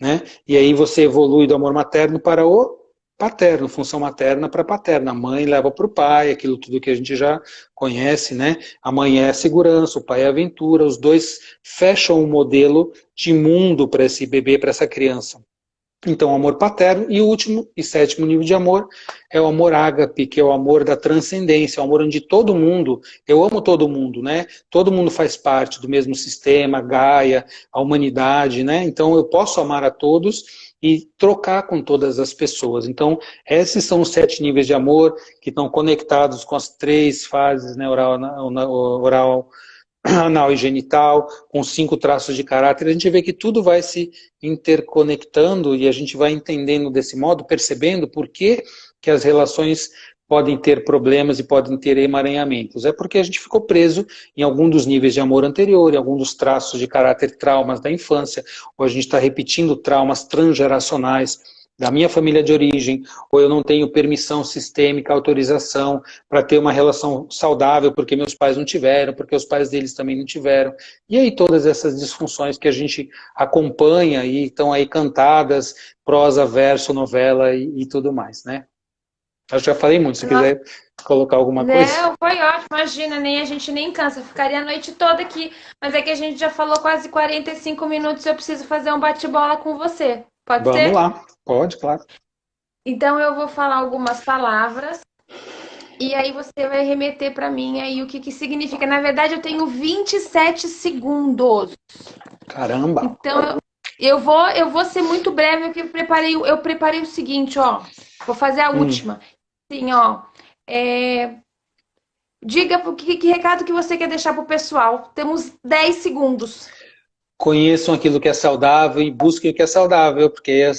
né? E aí você evolui do amor materno para o paterno, função materna para paterna. A mãe leva para o pai, aquilo tudo que a gente já conhece, né? A mãe é a segurança, o pai é a aventura, os dois fecham um modelo de mundo para esse bebê, para essa criança. Então, o amor paterno. E o último e sétimo nível de amor é o amor ágape, que é o amor da transcendência, o amor onde todo mundo, eu amo todo mundo, né? Todo mundo faz parte do mesmo sistema, Gaia, a humanidade, né? Então, eu posso amar a todos e trocar com todas as pessoas. Então, esses são os 7 níveis de amor que estão conectados com as 3 fases, né? Oral, anal e genital, com 5 traços de caráter. A gente vê que tudo vai se interconectando e a gente vai entendendo desse modo, percebendo por que as relações podem ter problemas e podem ter emaranhamentos. É porque a gente ficou preso em algum dos níveis de amor anterior, em algum dos traços de caráter, traumas da infância, ou a gente está repetindo traumas transgeracionais da minha família de origem, ou eu não tenho permissão sistêmica, autorização para ter uma relação saudável porque meus pais não tiveram, porque os pais deles também não tiveram. E aí todas essas disfunções que a gente acompanha e estão aí cantadas, prosa, verso, novela e tudo mais, né? Eu já falei muito, se Nossa, quiser colocar alguma coisa. não, foi ótimo, imagina, a gente nem cansa, ficaria a noite toda aqui, mas é que a gente já falou quase 45 minutos, eu preciso fazer um bate-bola com você. Pode Vamos ser? lá, pode, claro. Então eu vou falar algumas palavras E aí você vai remeter para mim aí o que que significa. Na verdade, eu tenho 27 segundos. Caramba! Então, eu vou ser muito breve, porque eu preparei o seguinte, ó. Vou fazer a Hum. última. Sim, ó. É, diga que recado que você quer deixar pro pessoal. Temos 10 segundos. Conheçam aquilo que é saudável e busquem o que é saudável, porque